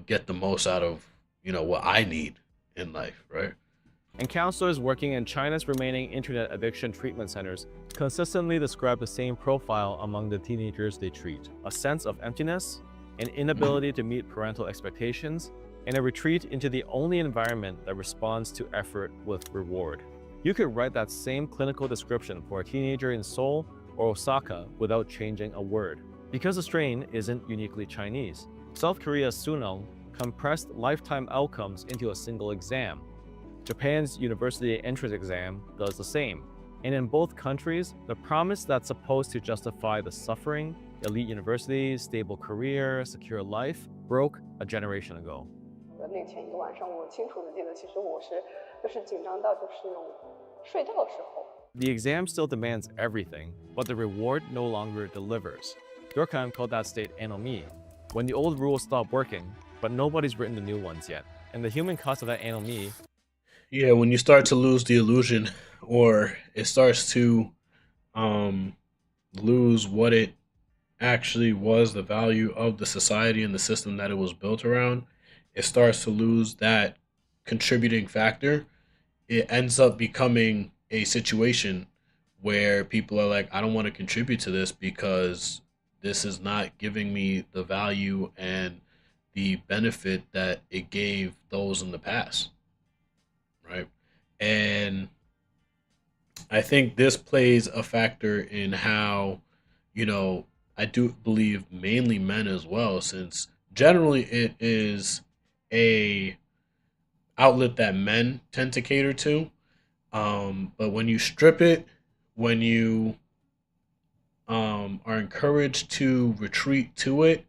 get the most out of, what I need in life, right? And counselors working in China's remaining internet addiction treatment centers consistently describe the same profile among the teenagers they treat. A sense of emptiness, an inability to meet parental expectations, and a retreat into the only environment that responds to effort with reward. You could write that same clinical description for a teenager in Seoul or Osaka without changing a word. Because the strain isn't uniquely Chinese. South Korea's Suno compressed lifetime outcomes into a single exam. Japan's university entrance exam does the same. And in both countries, the promise that's supposed to justify the suffering, elite universities, stable career, secure life, broke a generation ago. 那前一个晚上，我清楚的记得，其实我就是紧张到就是那种睡觉的时候。 The exam still demands everything, but the reward no longer delivers. Durkheim called that state anomie, when the old rules stop working, but nobody's written the new ones yet. And the human cost of that anomie. yeah, when you start to lose the illusion, or it starts to um, lose what it actually was, the value of the society and the system that it was built around, it starts to lose that contributing factor. It ends up becoming a situation where people are like, I don't want to contribute to this because this is not giving me the value and the benefit that it gave those in the past, right? And I think this plays a factor in how, you know, I do believe mainly men as well, since generally it is a outlet that men tend to cater to. But when you strip it, when you are encouraged to retreat to it,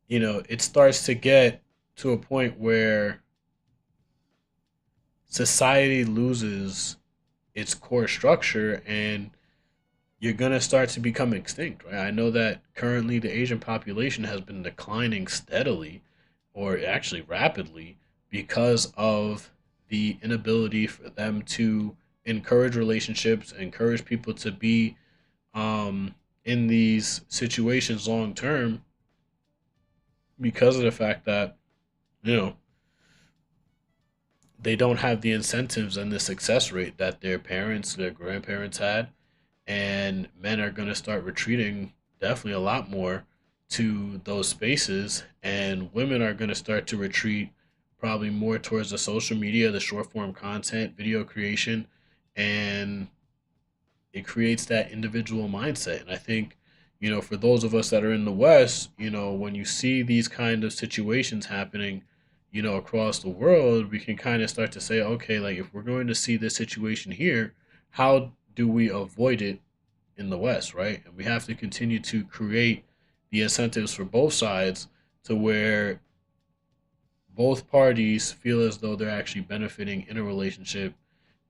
it starts to get to a point where society loses its core structure and you're going to start to become extinct, right? I know that currently the Asian population has been declining steadily or actually rapidly because of the inability for them to encourage relationships, encourage people to be in these situations long term because of the fact that, you know, they don't have the incentives and the success rate that their parents, their grandparents had, and men are going to start retreating definitely a lot more to those spaces, and women are going to start to retreat probably more towards the social media, the short form content, video creation, and it creates that individual mindset. And I think, for those of us that are in the West, when you see these kind of situations happening, across the world, we can kind of start to say, okay, like if we're going to see this situation here, how do we avoid it in the West, right? And we have to continue to create the incentives for both sides to where both parties feel as though they're actually benefiting in a relationship,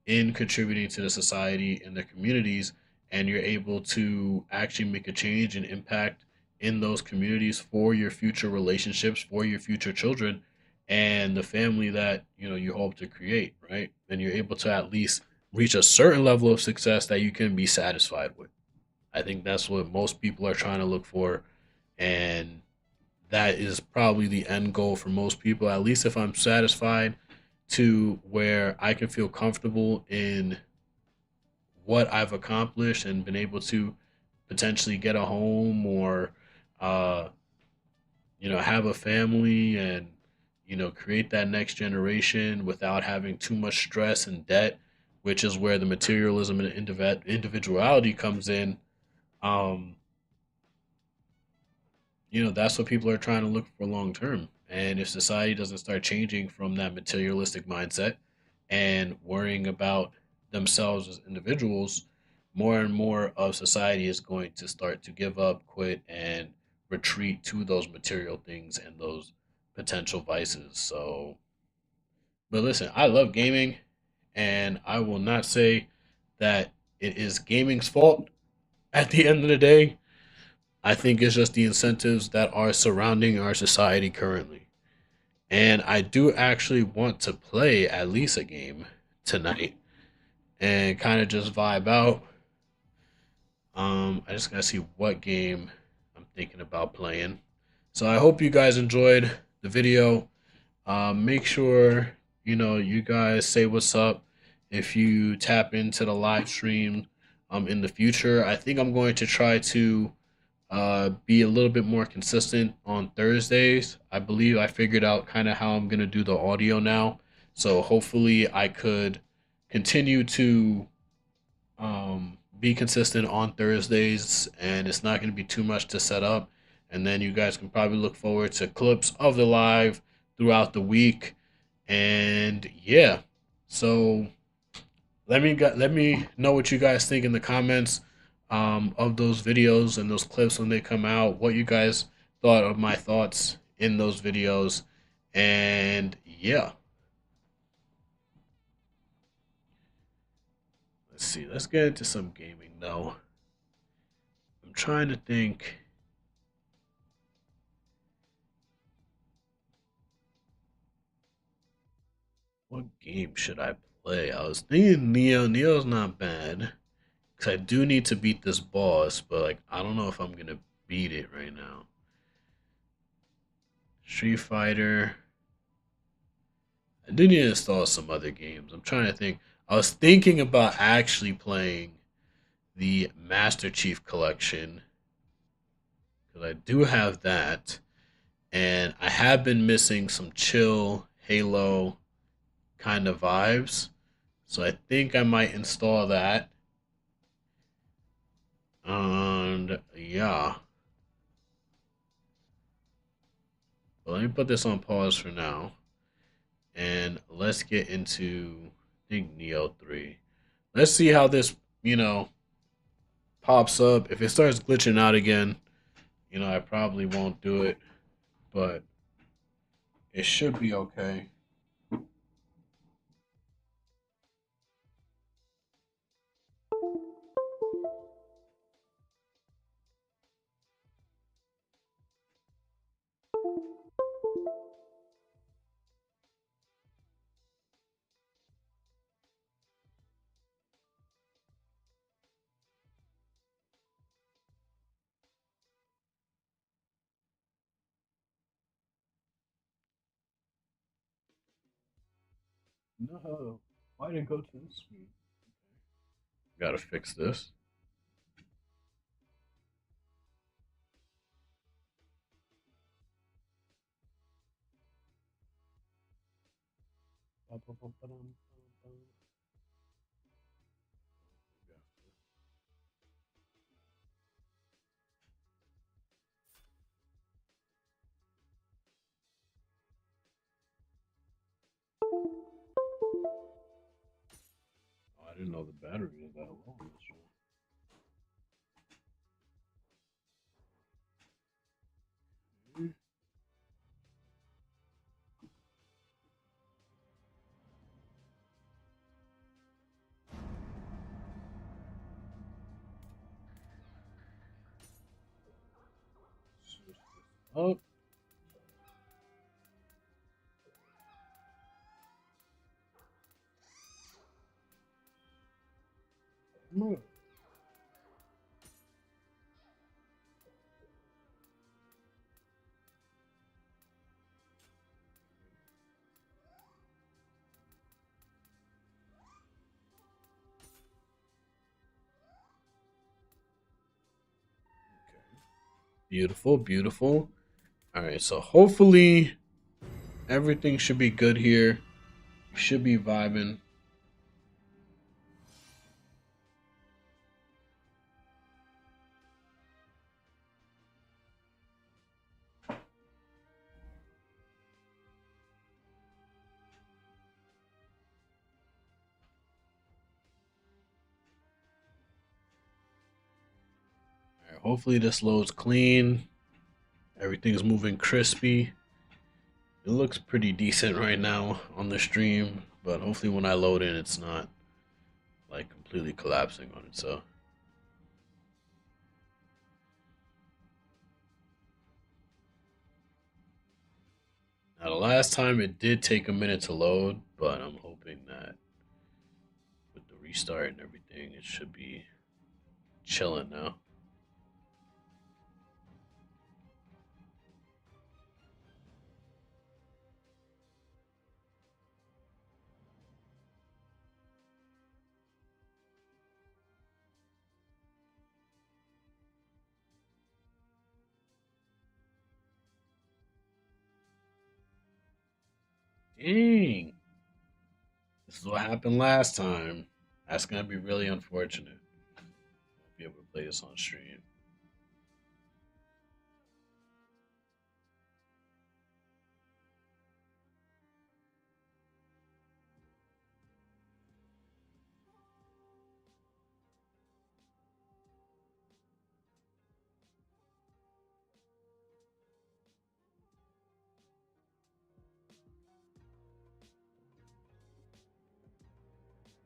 in contributing to the society and their communities, and you're able to actually make a change and impact in those communities for your future relationships, for your future children, and the family that you hope to create, right? And you're able to at least reach a certain level of success that you can be satisfied with. I think that's what most people are trying to look for, and that is probably the end goal for most people. At least if I'm satisfied to where I can feel comfortable in what I've accomplished and been able to potentially get a home or uh, have a family and create that next generation without having too much stress and debt, which is where the materialism and individuality comes in. Um, that's what people are trying to look for long term. And if society doesn't start changing from that materialistic mindset and worrying about themselves as individuals, more and more of society is going to start to give up, quit, and retreat to those material things and those potential vices. So, but listen, I love gaming, and I will not say that it is gaming's fault at the end of the day. I think it's just the incentives that are surrounding our society currently. And I do actually want to play at least a game tonight and kind of just vibe out. I just gotta see what game I'm thinking about playing. So I hope you guys enjoyed the video. Make sure you guys say what's up if you tap into the live stream in the future. I think I'm going to try to be a little bit more consistent on Thursdays. I believe I figured out kind of how I'm going to do the audio now. So hopefully I could continue to be consistent on Thursdays and it's not going to be too much to set up. And then you guys can probably look forward to clips of the live throughout the week. And yeah, so let me know what you guys think in the comments of those videos and those clips when they come out. What you guys thought of my thoughts in those videos, and yeah, let's see. Let's get into some gaming though. I'm trying to think. What game should I play? I was thinking Neo. Neo's not bad. Because I do need to beat this boss, but like I don't know if I'm gonna beat it right now. Street Fighter. I do need to install some other games. I'm trying to think. I was thinking about actually playing the Master Chief Collection because I do have that, and I have been missing some chill Halo kind of vibes. So I think I might install that. And yeah. But let me put this on pause for now. And let's get into I think Neo 3. Let's see how this, pops up. If it starts glitching out again, I probably won't do it. But it should be okay. No. Why did it go to this screen? Gotta fix this. Oh, I didn't know the battery was that low on this one. Switch this up. Move. Beautiful, beautiful. All right, so hopefully everything should be good here. We should be vibing. All right, hopefully this loads clean. Everything's moving crispy. It looks pretty decent right now on the stream, but hopefully when I load in, it's not like completely collapsing on itself. Now, the last time it did take a minute to load, but I'm hoping that with the restart and everything, it should be chilling now. Dang. This is what happened last time. That's gonna be really unfortunate. Won't be able to play this on stream.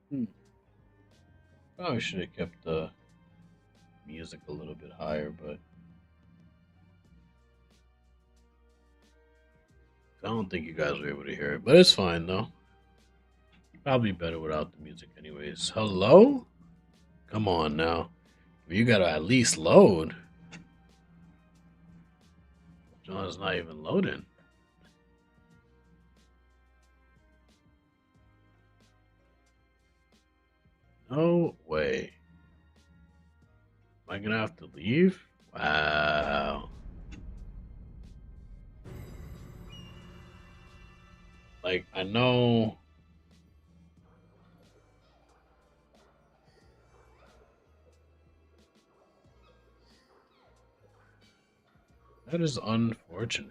Hmm. Probably should have kept the music a little bit higher, but I don't think you guys were able to hear it. But it's fine though. Probably better without the music anyways. Hello? Come on now. You gotta at least load. John's not even loading. No way. Am I gonna have to leave? Wow. Like, I know. That is unfortunate.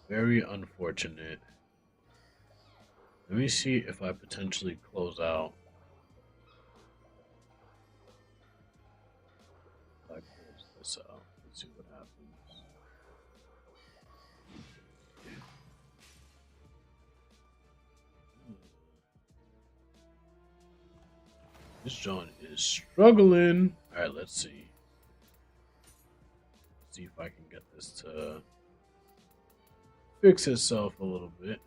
Very unfortunate. Let me see if I potentially close out. If I close this out, let's see what happens. This John is struggling. All right, let's see. Let's see if I can get this to fix itself a little bit.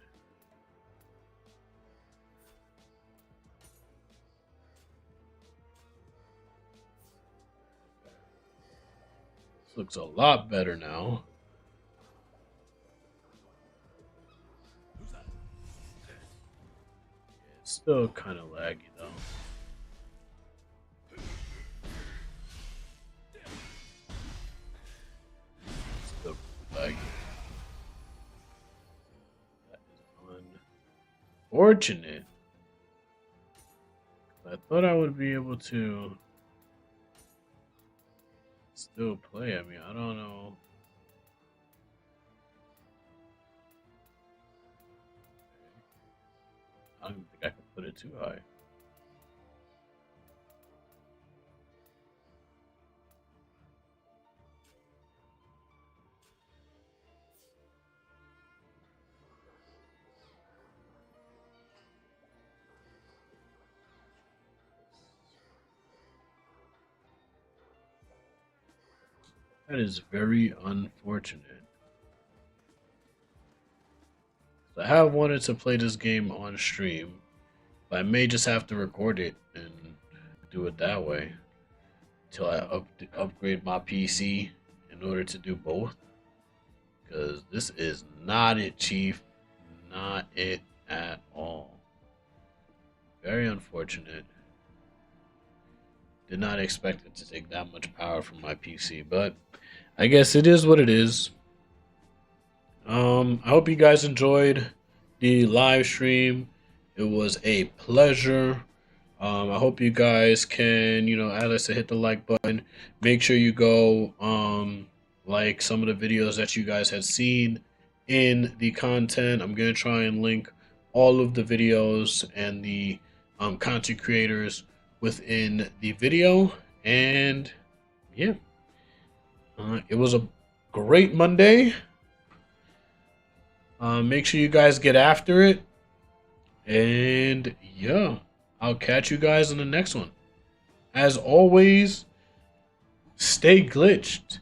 This looks a lot better now. It's still kind of laggy though. Still laggy. That is unfortunate. I thought I would be able to still play. I mean, I don't know. I don't even think I can put it too high. That is very unfortunate. So I have wanted to play this game on stream, but I may just have to record it and do it that way until I upgrade my PC in order to do both. Because this is not it, Chief. Not it at all. Very unfortunate. Did not expect it to take that much power from my PC, but I guess it is what it is. I hope you guys enjoyed the live stream. It was a pleasure. I hope you guys can, as I said, hit the like button. Make sure you go like some of the videos that you guys had seen in the content. I'm going to try and link all of the videos and the content creators within the video. And yeah, it was a great Monday. Make sure you guys get after it. And yeah, I'll catch you guys in the next one. As always, stay glitched.